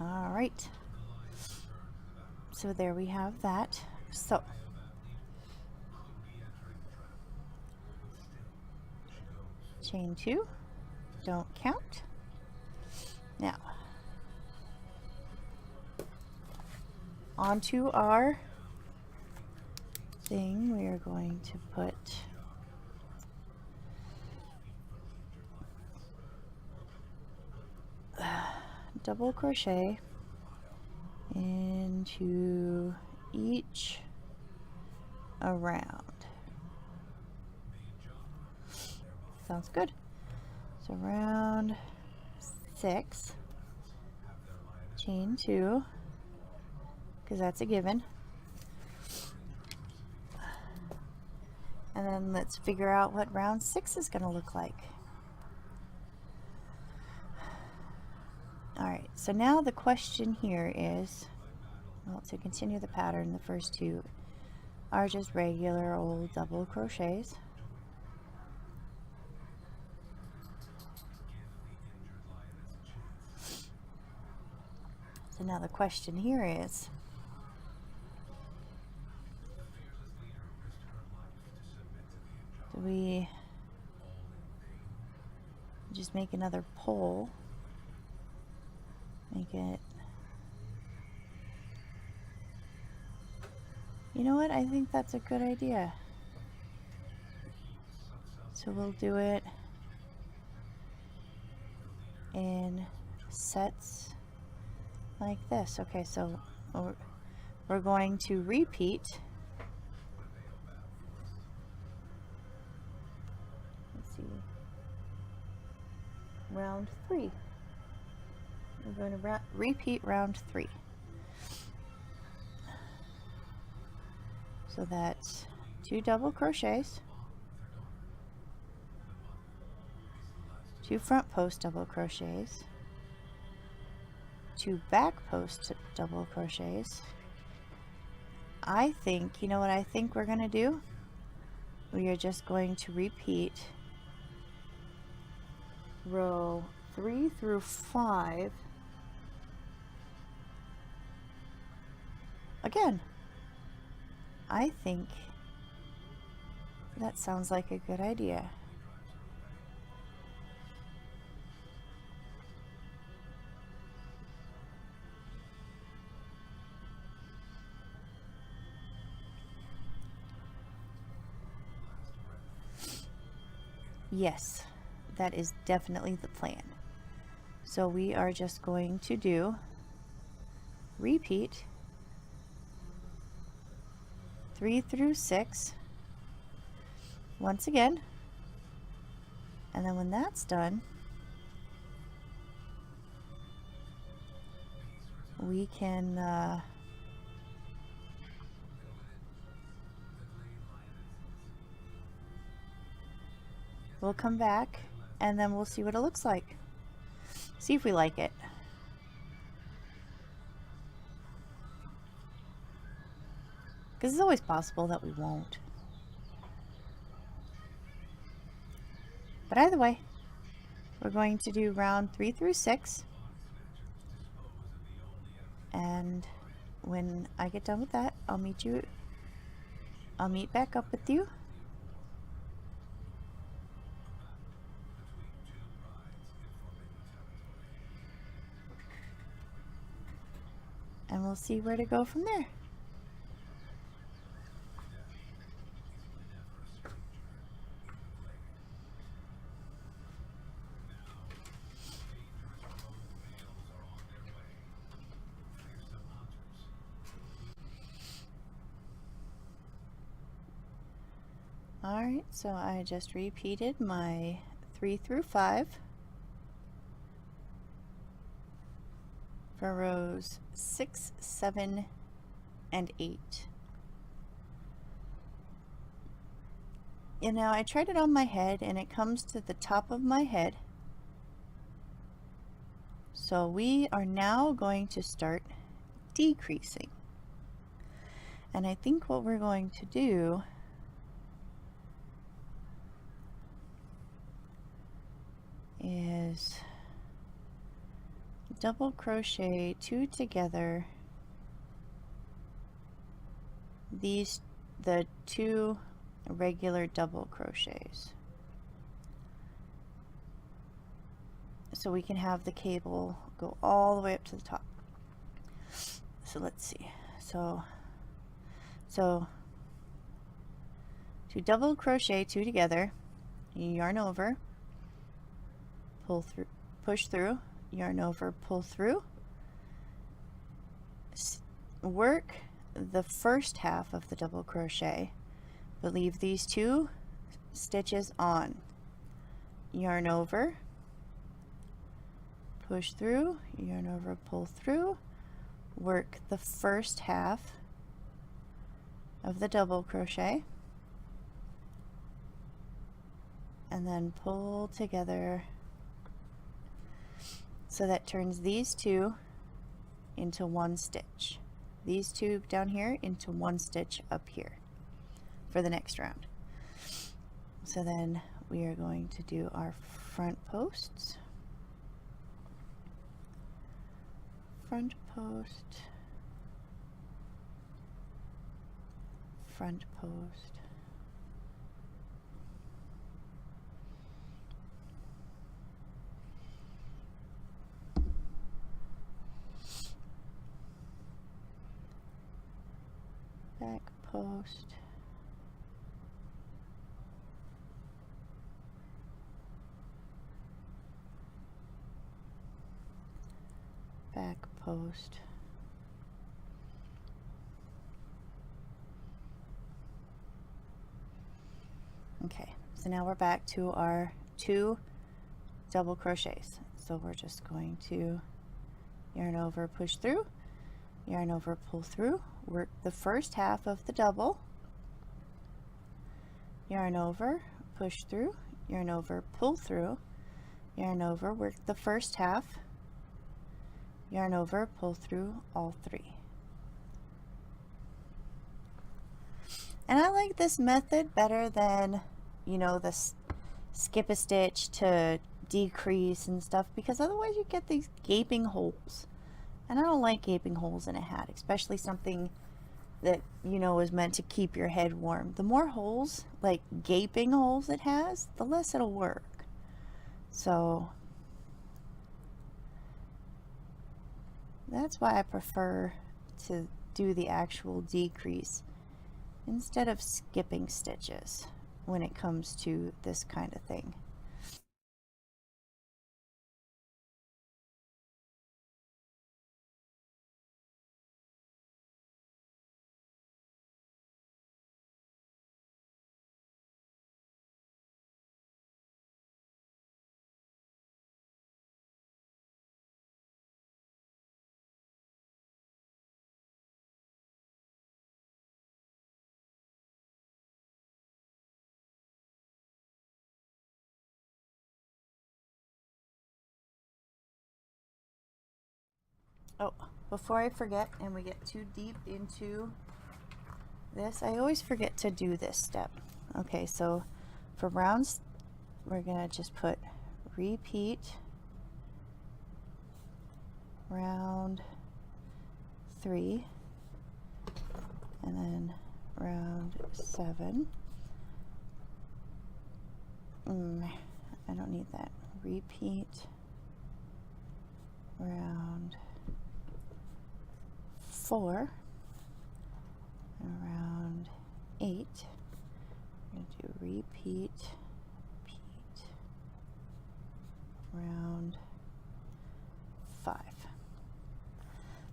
All right, so there we have that. So chain 2, don't count. Now onto our thing, we are going to put double crochet into each around. Sounds good. So round 6, chain 2, because that's a given. And then let's figure out what round 6 is going to look like. Alright, so now the question here is, well, to continue the pattern, the first 2 are just regular old double crochets. So now the question here is, do we just make another pole? Make it, you know what, I think that's a good idea. So we'll do it in sets like this. Okay, so we're going to repeat. Let's see, round 3. We're going to repeat round 3. So that's 2 double crochets, 2 front post double crochets, 2 back post double crochets. I think, you know what I think we're going to do? We are just going to repeat row 3 through 5 again. I think that sounds like a good idea. Yes, that is definitely the plan. So we are just going to do repeat 3 through 6 once again, and then when that's done, we can we'll come back and then we'll see what it looks like, see if we like it. Because it's always possible that we won't. But either way, we're going to do round 3 through 6. And when I get done with that, I'll meet you I'll meet back up with you. And we'll see where to go from there. Alright, so I just repeated my 3 through 5 for rows 6, 7, and 8. And now I tried it on my head and it comes to the top of my head. So we are now going to start decreasing. And I think what we're going to do is double crochet 2 together, the 2 regular double crochets, so we can have the cable go all the way up to the top. So let's see, so to double crochet 2 together, yarn over, pull through, push through, yarn over, pull through, work the first half of the double crochet, but leave these 2 stitches on, yarn over, push through, yarn over, pull through, work the first half of the double crochet, and then pull together. So that turns these 2 into 1 stitch. These 2 down here into 1 stitch up here for the next round. So then we are going to do our front posts. Front post, front post, back post, back post, okay, so now we're back to our 2 double crochets. So we're just going to yarn over, push through, yarn over, pull through, work the first half of the double, yarn over, push through, yarn over, pull through, yarn over, work the first half, yarn over, pull through all 3. And I like this method better than, you know, the skip a stitch to decrease and stuff, because otherwise you get these gaping holes. And I don't like gaping holes in a hat, especially something that, you know, is meant to keep your head warm. The more holes, like gaping holes it has, the less it'll work. So that's why I prefer to do the actual decrease instead of skipping stitches when it comes to this kind of thing. Oh, before I forget and we get too deep into this, I always forget to do this step. Okay, so for rounds, we're gonna just put repeat round 3 and then round 7. I don't need that. Repeat round 4 and round 8. I'm going to do repeat round 5.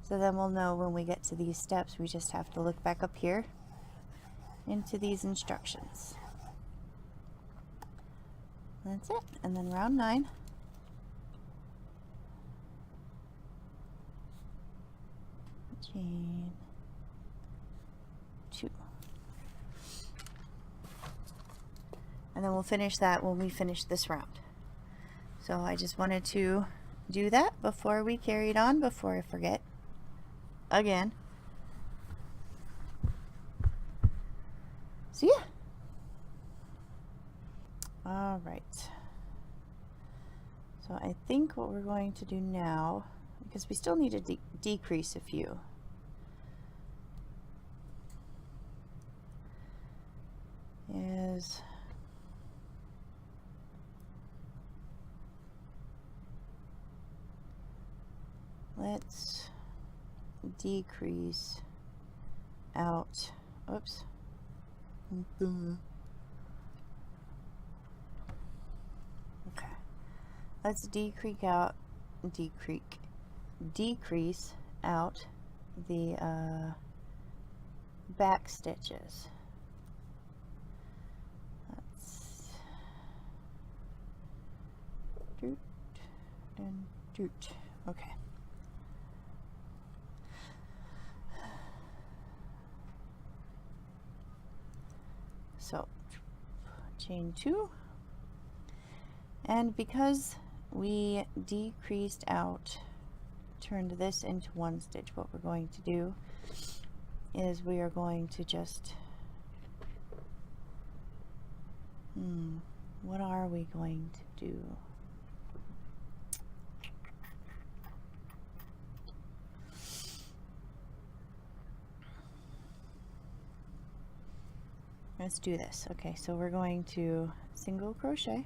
So then we'll know when we get to these steps, we just have to look back up here into these instructions. That's it. And then round 9. Chain 2. And then we'll finish that when we finish this round. So I just wanted to do that before we carried on, before I forget again. So yeah. All right. So I think what we're going to do now, because we still need to decrease a few. Is let's decrease out, oops. Okay. Let's decrease out the back stitches. Let's doot and doot. Okay. So chain 2, and because we decreased out, turned this into one stitch, what we're going to do is we are going to just what are we going to do? Let's do this. Okay, so we're going to single crochet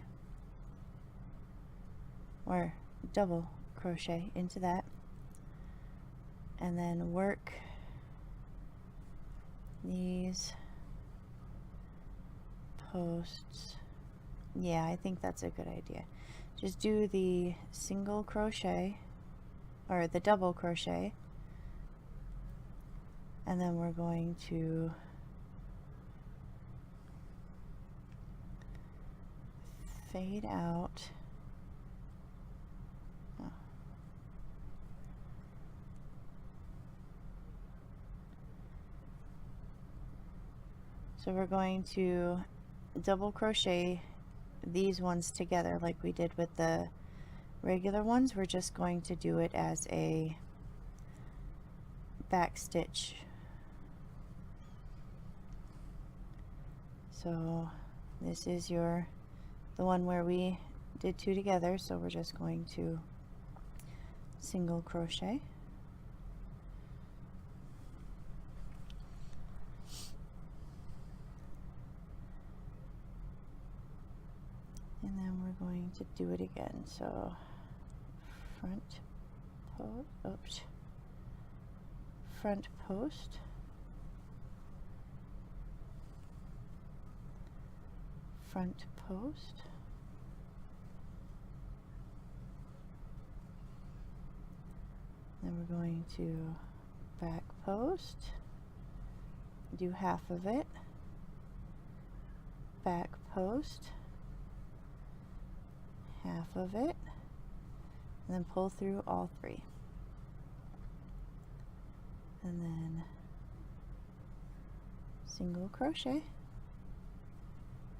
or double crochet into that, and then work these posts. Yeah, I think that's a good idea. Just do the single crochet or the double crochet, and then we're going to fade out. Oh. So we're going to double crochet these ones together like we did with the regular ones. We're just going to do it as a back stitch. So this is the one where we did 2 together, so we're just going to single crochet, and then we're going to do it again. So front post, front post, front post, then we're going to back post, do half of it, back post, half of it, and then pull through all 3, and then single crochet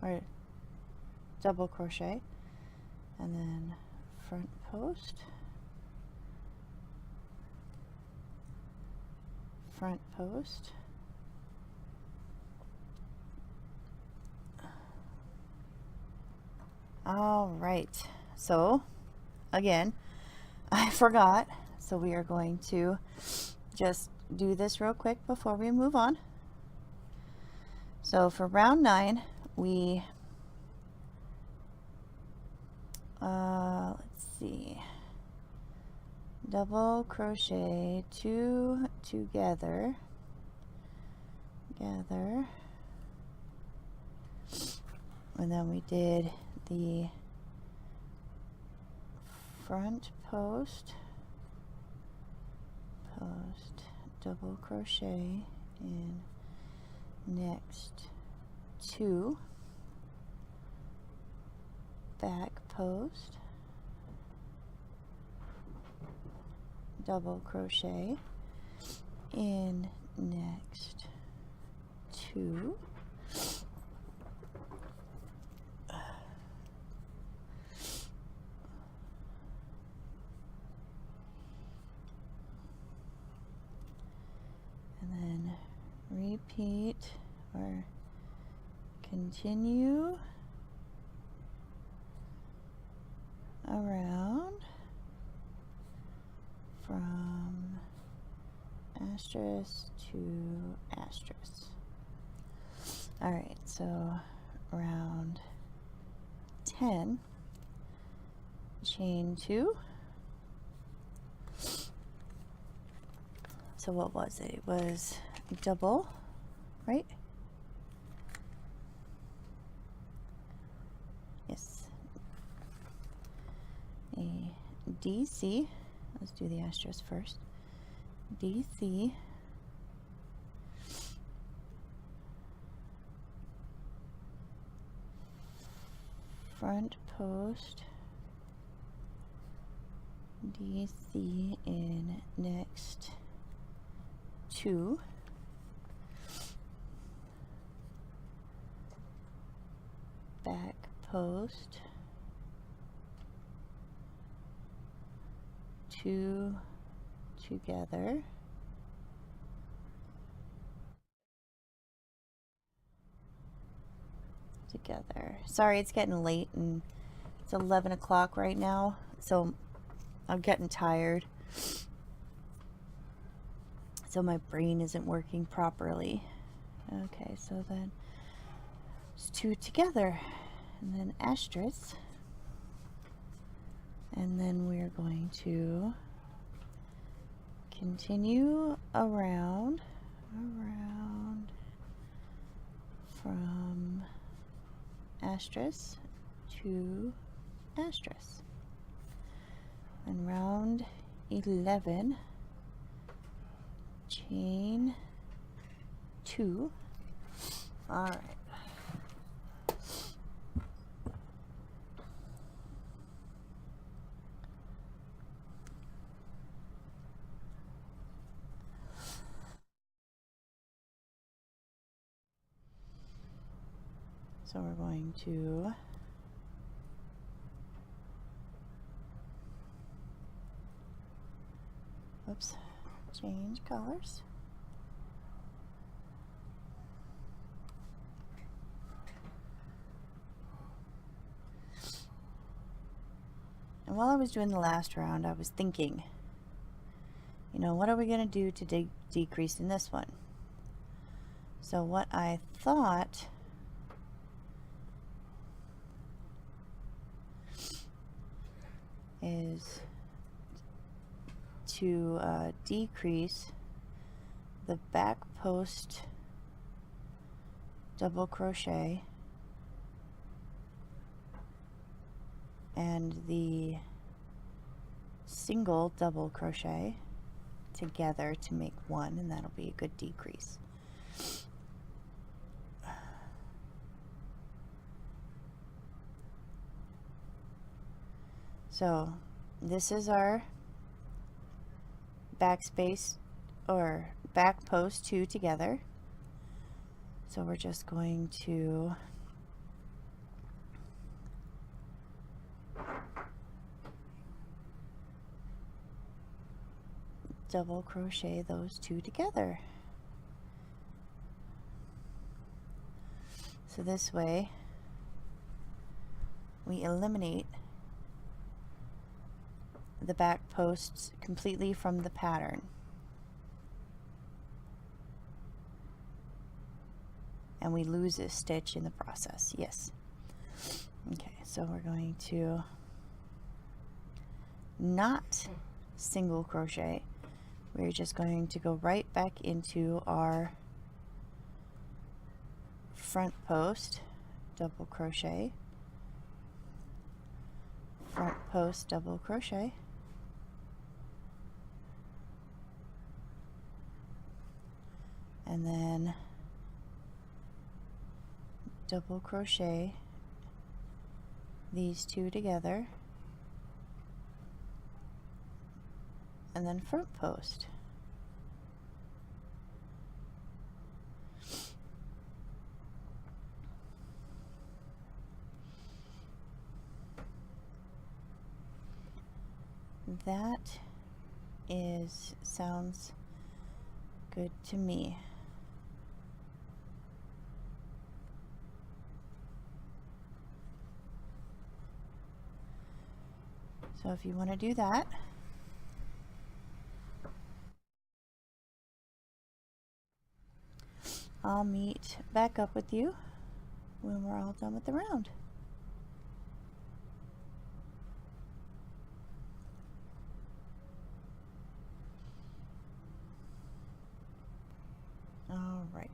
or double crochet, and then front post, front post, all right. So again, I forgot, so we are going to just do this real quick before we move on. So for round 9, we let's see, double crochet 2 together, and then we did the front post, double crochet in next 2, back post, double crochet in next 2, and then repeat or continue around from asterisk to asterisk. Alright, so round 10, chain 2. So what was it? It was double, right? Yes. A DC. Let's do the asterisk first. DC, front post, DC in next 2, back post, 2 together, Sorry, it's getting late and it's 11 o'clock right now, so I'm getting tired. So my brain isn't working properly. Okay, so then it's 2 together, and then asterisk, and then we're going to continue around from asterisk to asterisk, and round 11, chain 2. All right. So we're going to change colors. And while I was doing the last round, I was thinking, you know, what are we going to do to decrease in this one? So what I thought is to decrease the back post double crochet and the single double crochet together to make one, and that'll be a good decrease. So this is our backspace or back post 2 together. So we're just going to double crochet those 2 together. So this way we eliminate the back posts completely from the pattern. and we lose a stitch in the process. Yes. Okay, so we're going to not single crochet. We're just going to go right back into our front post, double crochet, front post, double crochet, and then double crochet these two together, and then front post. That sounds good to me. So if you want to do that, I'll meet back up with you when we're all done with the round. All right.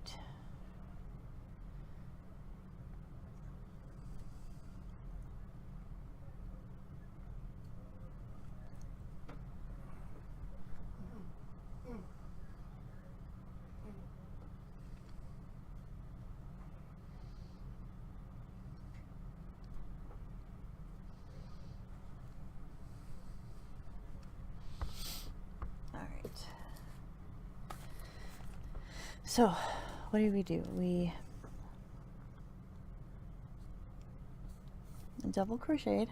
So, what do? We double crocheted,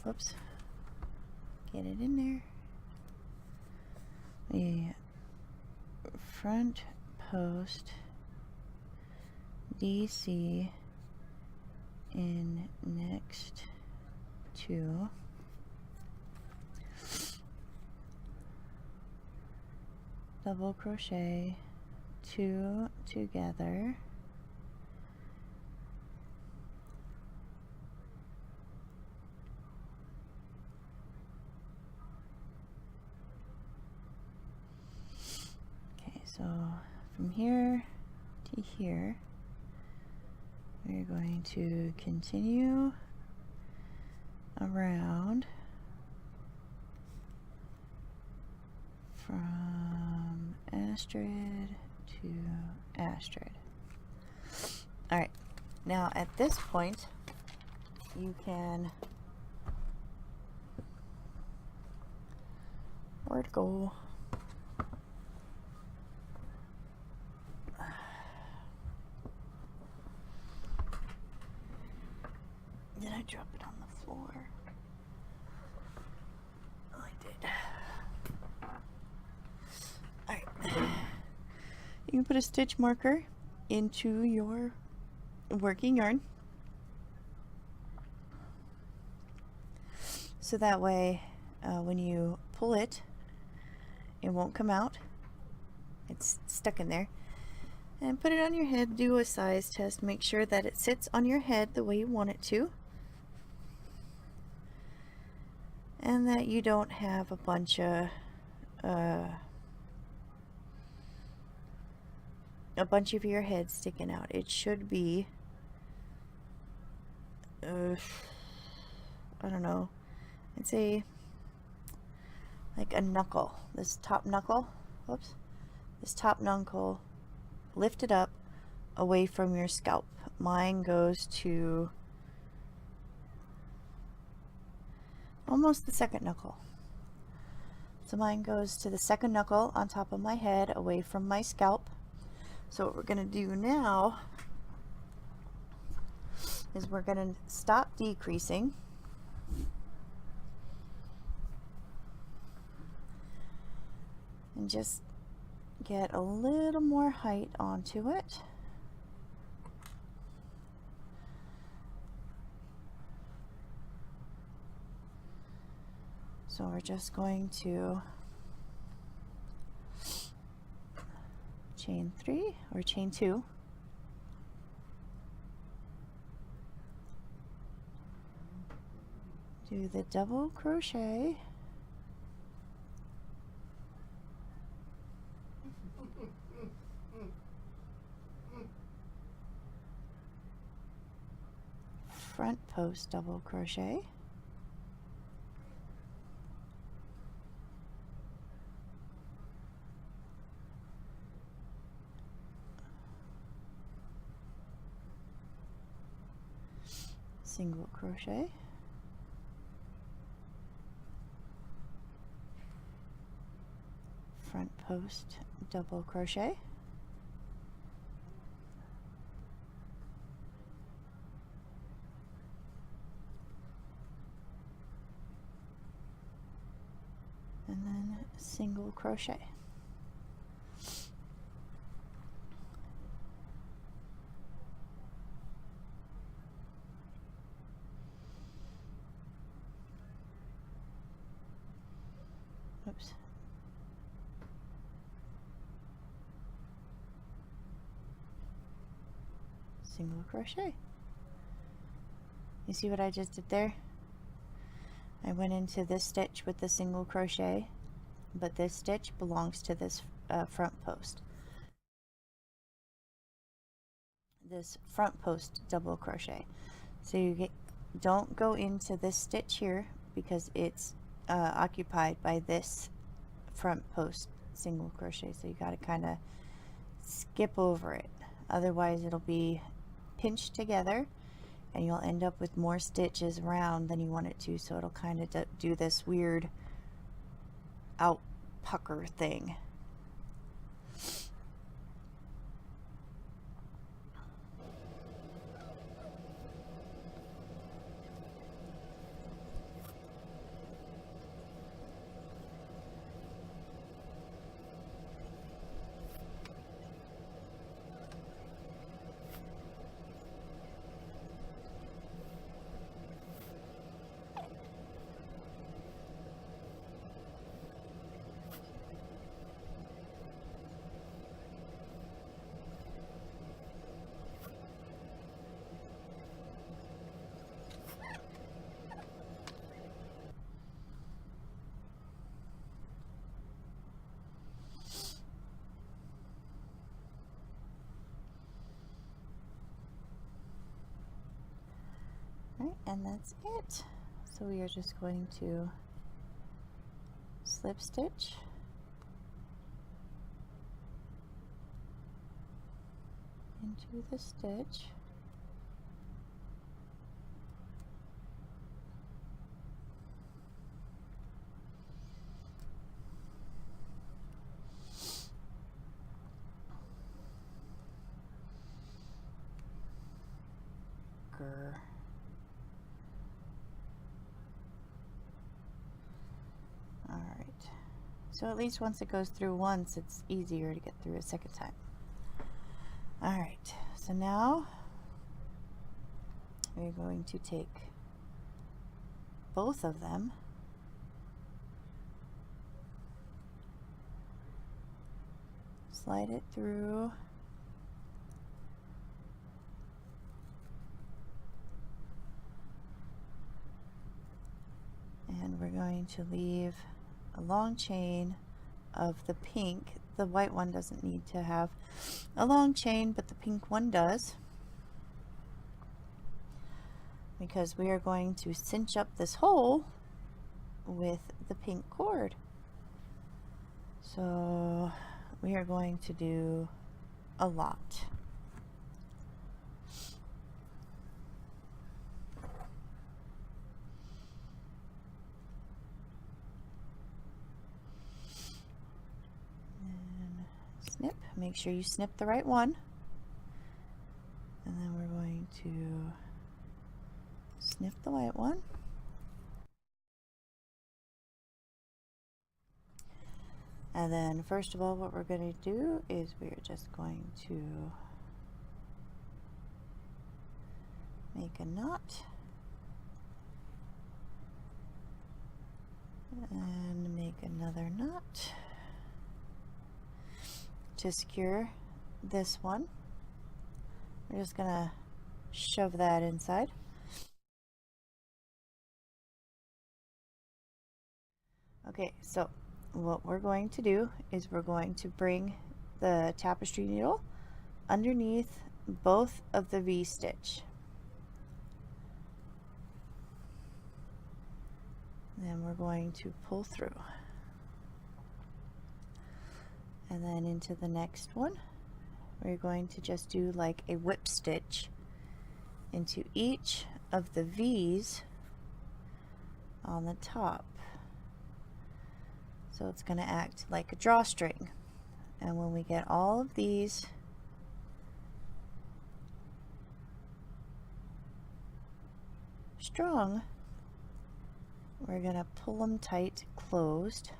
whoops, get it in there, we front post DC in next to double crochet 2 together, okay, so from here to here we're going to continue around from Astrid to Astrid. All right, now at this point you can, where'd it go? Did I drop it on the floor? Oh, I did. Alright. You can put a stitch marker into your working yarn, so that way when you pull it, it won't come out. It's stuck in there. And put it on your head, do a size test, make sure that it sits on your head the way you want it to, and that you don't have a bunch of your head sticking out. It should be I don't know, I'd say like a knuckle, this top knuckle, whoops, this top knuckle lifted up away from your scalp. Mine goes to almost the second knuckle. So mine goes to the second knuckle on top of my head, away from my scalp. So what we're going to do now is we're going to stop decreasing. And just get a little more height onto it. So we're just going to chain 3 or chain 2, do the double crochet, front post double crochet, single crochet, front post double crochet, and then single crochet. Oops. Single crochet. You see what I just did there? I went into this stitch with the single crochet, but this stitch belongs to this front post. This front post double crochet. So you don't go into this stitch here because it's occupied by this front post single crochet. So you got to kind of skip over it. Otherwise it'll be pinched together and you'll end up with more stitches around than you want it to, so it'll kind of do this weird out pucker thing. Right, and that's it. So we are just going to slip stitch into the stitch, grr. Alright, so at least once it goes through once, it's easier to get through a second time. Alright, so now we're going to take both of them, slide it through, and we're going to leave a long chain of the pink. The white one doesn't need to have a long chain, but the pink one does, because we are going to cinch up this hole with the pink cord. So we are going to do a lot. Snip, make sure you snip the right one, and then we're going to snip the white one, and then first of all what we're going to do is we're just going to make a knot and make another knot to secure this one, we're just gonna shove that inside. Okay, so what we're going to do is we're going to bring the tapestry needle underneath both of the V-stitch. Then we're going to pull through. And then into the next one, we're going to just do like a whip stitch into each of the V's on the top. So it's going to act like a drawstring. And when we get all of these strung, we're going to pull them tight closed.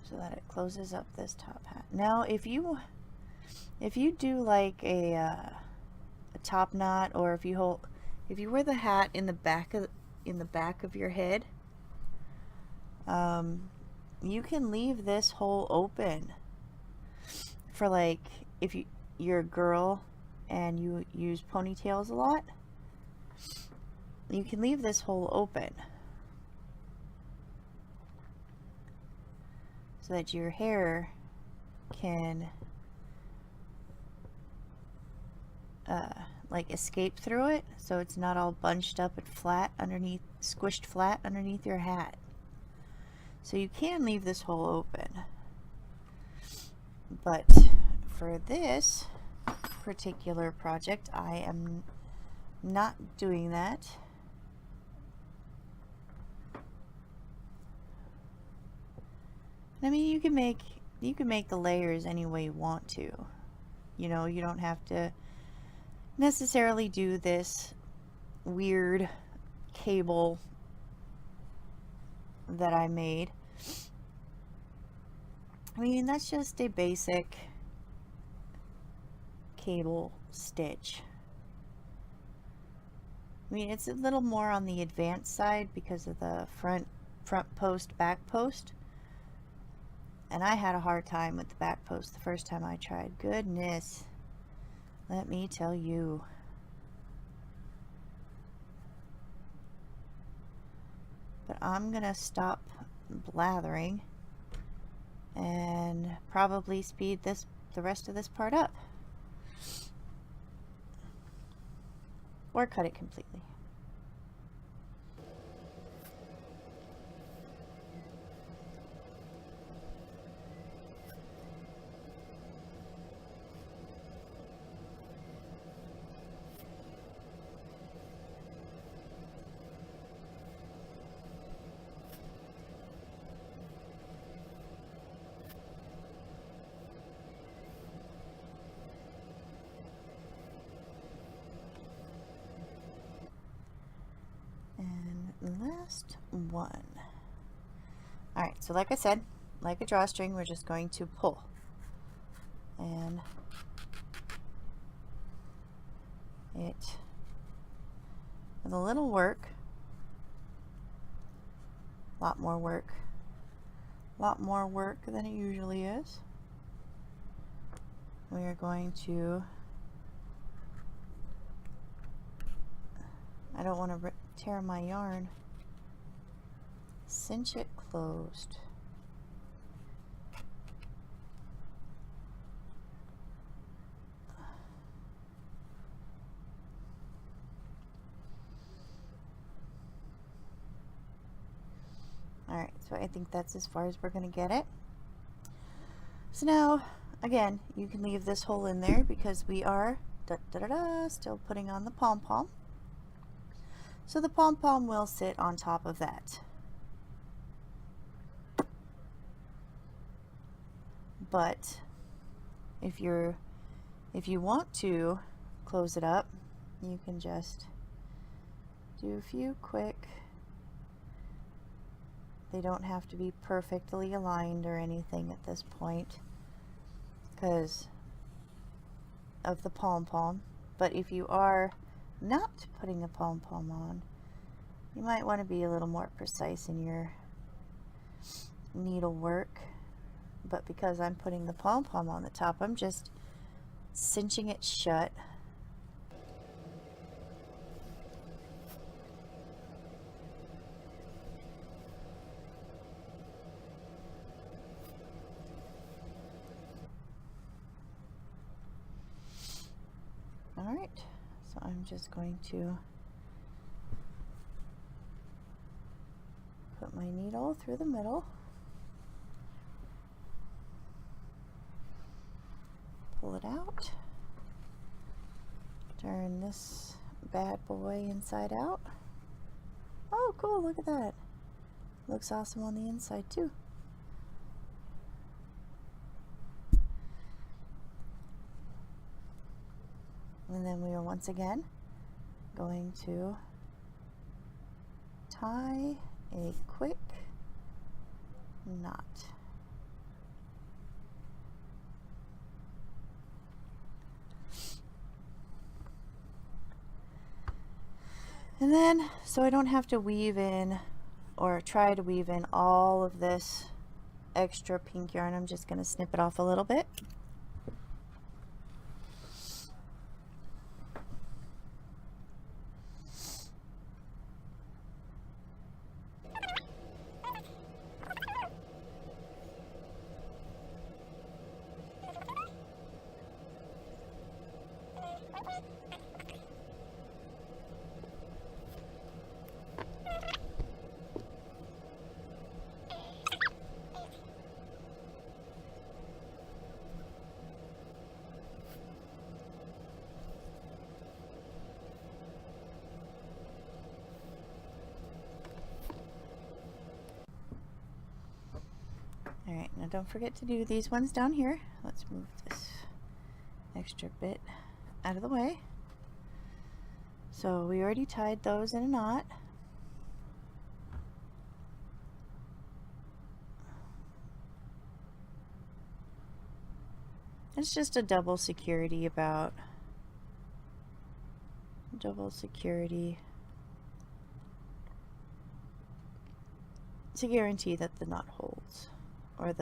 So that it closes up this top hat. Now if you do like a top knot, or if you wear the hat in the back of your head, you can leave this hole open for, like, if you're a girl and you use ponytails a lot, you can leave this hole open so that your hair can like escape through it, so it's not all bunched up and flat underneath, squished flat underneath your hat. So you can leave this hole open, but for this particular project I am not doing that. I mean, you can make the layers any way you want to. You know, you don't have to necessarily do this weird cable that I made. I mean, that's just a basic cable stitch. I mean, it's a little more on the advanced side because of the front post, back post. And I had a hard time with the back post the first time I tried. Goodness, let me tell you. But I'm gonna stop blathering and probably speed the rest of this part up, or cut it completely. Last one. Alright, so like I said, like a drawstring, we're just going to pull. And it, with a little work, a lot more work than it usually is, we are going to, I don't want to tear my yarn, cinch it closed. Alright, so I think that's as far as we're going to get it. So now, again, you can leave this hole in there because we are still putting on the pom-pom. So the pom-pom will sit on top of that. But if you want to close it up, you can just do a few quick. They don't have to be perfectly aligned or anything at this point because of the pom-pom. But if you are not putting a pom-pom on, You might want to be a little more precise in your needle work, but because I'm putting the pom-pom on the top, I'm just cinching it shut. Alright, so I'm just going to put my needle through the middle, pull it out, turn this bad boy inside out. Oh cool, look at that. Looks awesome on the inside too. And then we are once again going to tie a quick knot. And then, so I don't have to weave in or try to weave in all of this extra pink yarn, I'm just going to snip it off a little bit. Alright, now don't forget to do these ones down here. Let's move this extra bit out of the way. So we already tied those in a knot. It's just a double security to guarantee that the knot holds, or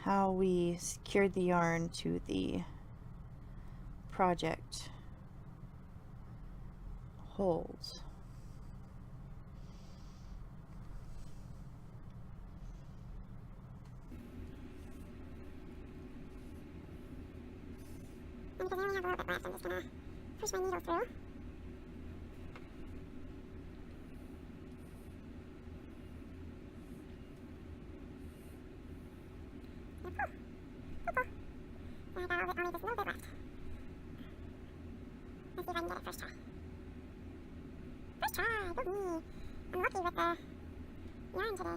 how we secured the yarn to the project holds. And because I only have a little bit left, I'm just gonna push my needle through. And I got only just a little bit left. Let's see if I can get it first try. First try! Go me! I'm lucky with the yarn today.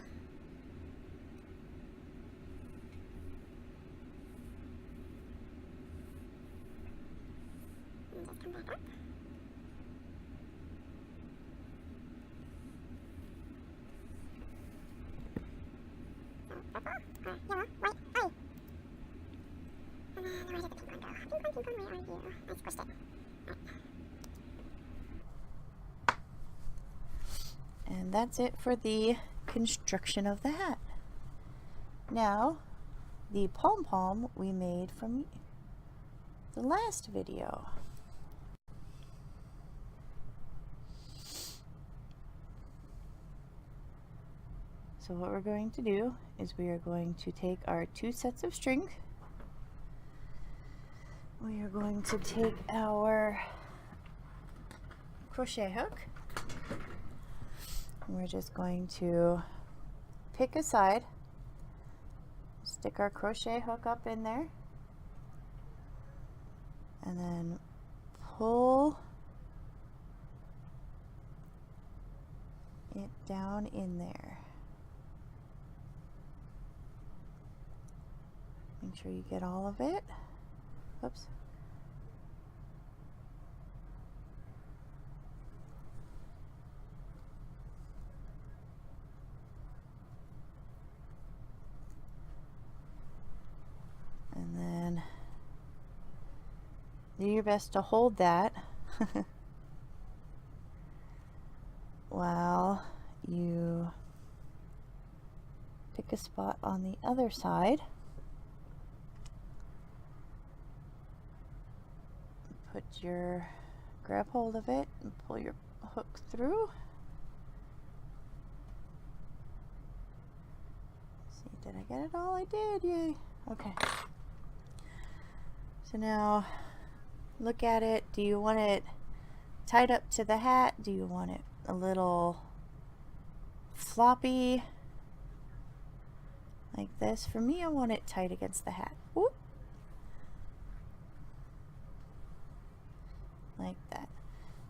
And just come back up. So, purple, or yellow, white, oh! And then where did the pink one go? Pink one, where are you? I squished it. Right. And that's it for the construction of the hat. Now, the pom-pom we made from the last video. So what we're going to do is we are going to take our 2 sets of string. We are going to take our crochet hook. We're just going to pick a side, stick our crochet hook up in there, and then pull it down in there. Make sure you get all of it. Oops. And then do your best to hold that while you pick a spot on the other side. Grab hold of it and pull your hook through. Let's see, did I get it all? I did, yay. Okay. So now look at it. Do you want it tied up to the hat? Do you want it a little floppy like this? For me, I want it tight against the hat. Whoop. Like that.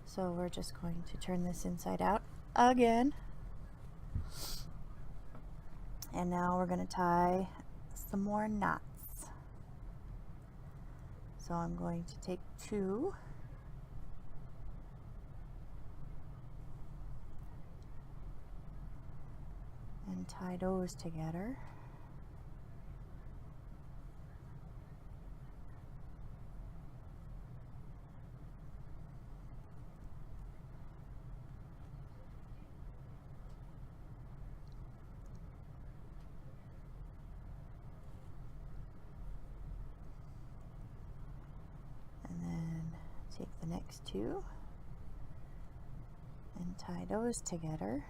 So we're just going to turn this inside out again. And now we're going to tie some more knots. So I'm going to take 2 and tie those together. Take the next 2 and tie those together.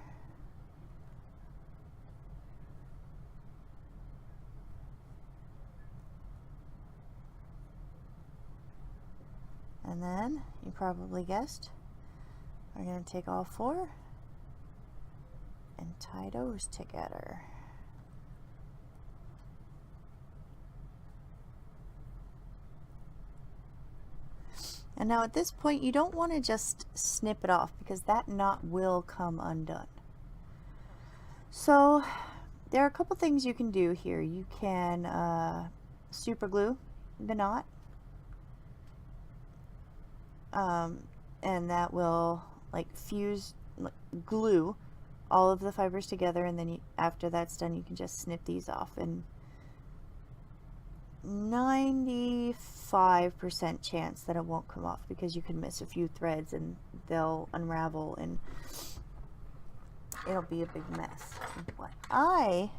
And then, you probably guessed, we're going to take all 4 and tie those together. And now at this point, you don't want to just snip it off because that knot will come undone. So there are a couple things you can do here. You can super glue the knot, and that will like fuse, like, glue all of the fibers together, and then after that's done, you can just snip these off, and 95% chance that it won't come off because you can miss a few threads and they'll unravel and it'll be a big mess. What I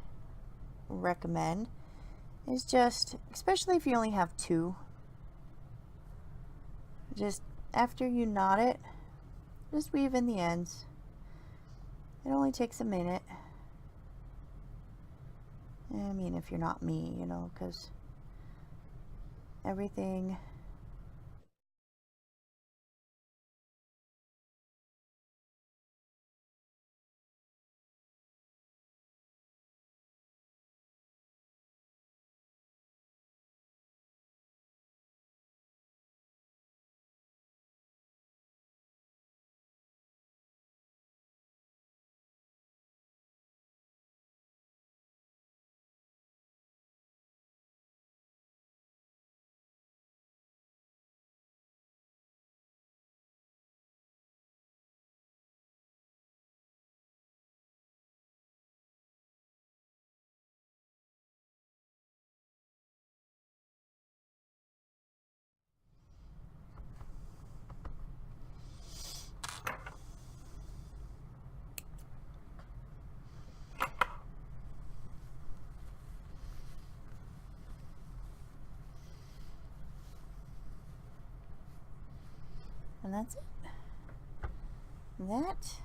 recommend is just, especially if you only have 2, just after you knot it, just weave in the ends. It only takes a minute. I mean, if you're not me, you know, because everything and that's it. That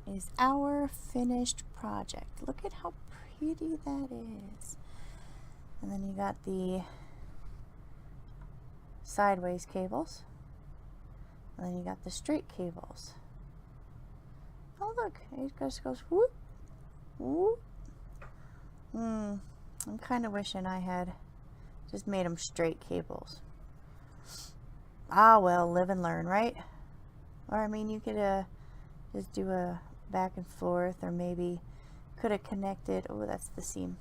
is our finished project. Look at how pretty that is. And then you got the sideways cables, and then you got the straight cables. Oh look, it just goes whoop, whoop. I'm kind of wishing I had just made them straight cables. Ah well, live and learn, right? Or I mean, you could just do a back and forth, or maybe could have connected. Oh, that's the seam.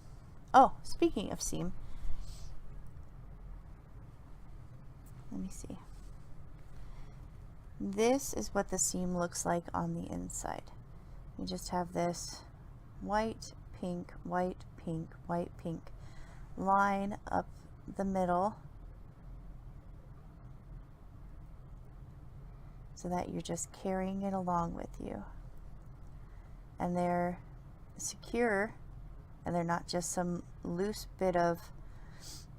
Oh, speaking of seam, let me see. This is what the seam looks like on the inside. You just have this white, pink, white, pink, white, pink line up the middle. It's so that you're just carrying it along with you. And they're secure, and they're not just some loose bit of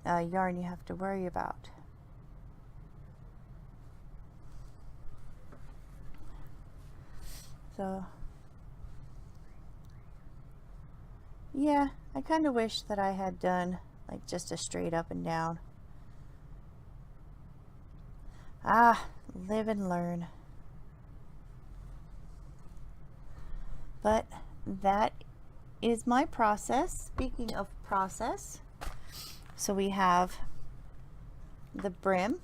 yarn you have to worry about. So yeah, I kind of wish that I had done like just a straight up and down. Live and learn. But that is my process. Speaking of process, so we have the brim,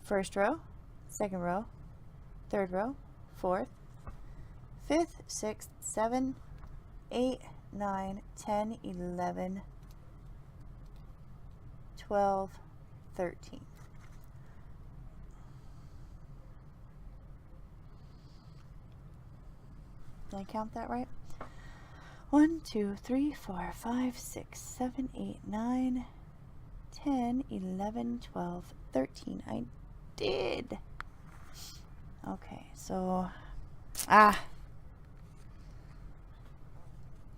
first row, second row, third row, fourth, fifth, sixth, seventh, 8, 9, 10, 11, 12, 13. Did I count that right? 1, 2, 3, 4, 5, 6, 7, 8, 9, 10, 11, 12, 13. I did. Okay, so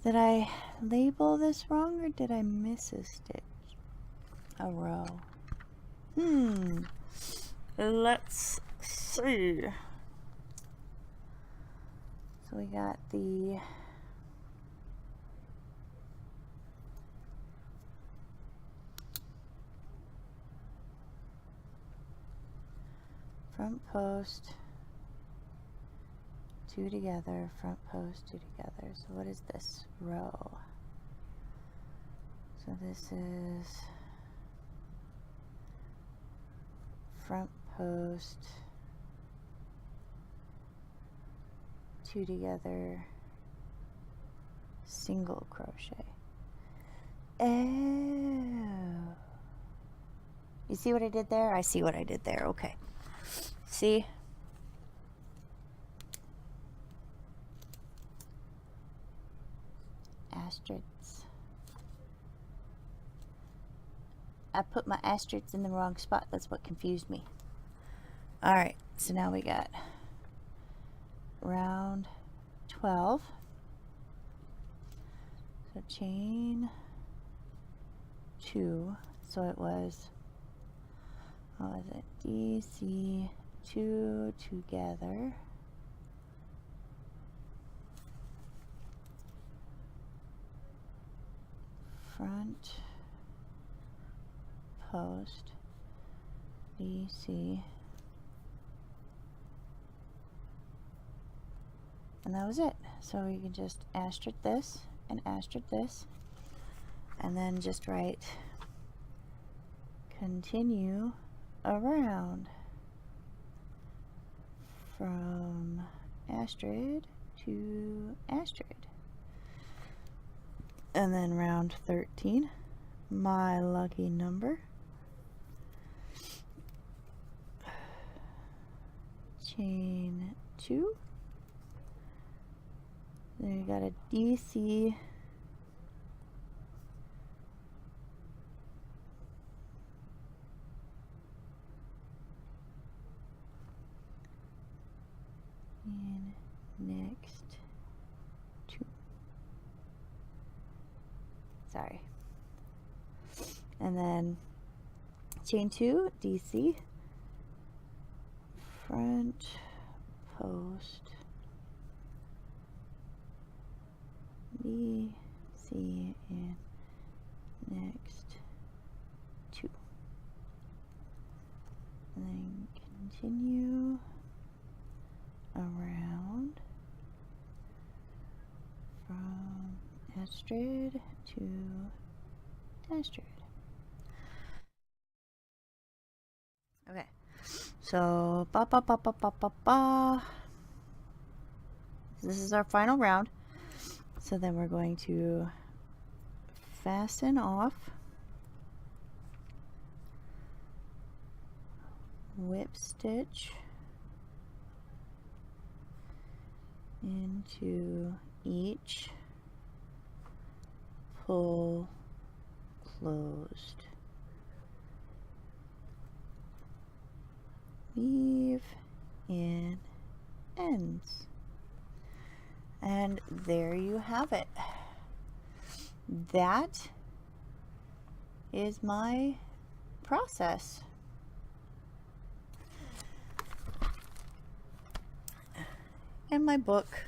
did I label this wrong, or did I miss a stitch? A row. Let's see. So we got the front post, 2 together, front post, 2 together. So what is this row? So this is front post, 2 together, single crochet. Oh, you see what I did there? I see what I did there. Okay, see, asterisks. I put my asterisks in the wrong spot. That's what confused me. All right, so now we got round 12. So chain 2. So it was, what was it? DC 2 together. Front post DC, and that was it. So you can just asterisk this and asterisk this, and then just write continue around from asterisk to asterisk. And then round 13, my lucky number. Chain 2. Then you got a DC and next 2. Sorry. And then chain 2, DC, front post, DC, and next 2. And then continue around from asterisk to asterisk. Okay, so this is our final round. So then we're going to fasten off, whip stitch into each pull closed weave in ends. And there you have it. That is my process. And my book.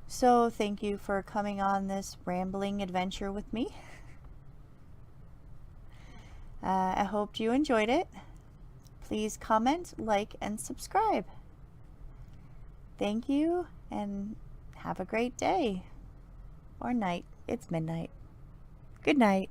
So thank you for coming on this rambling adventure with me. I hope you enjoyed it. Please comment, like, and subscribe. Thank you, and have a great day. Or night. It's midnight. Good night.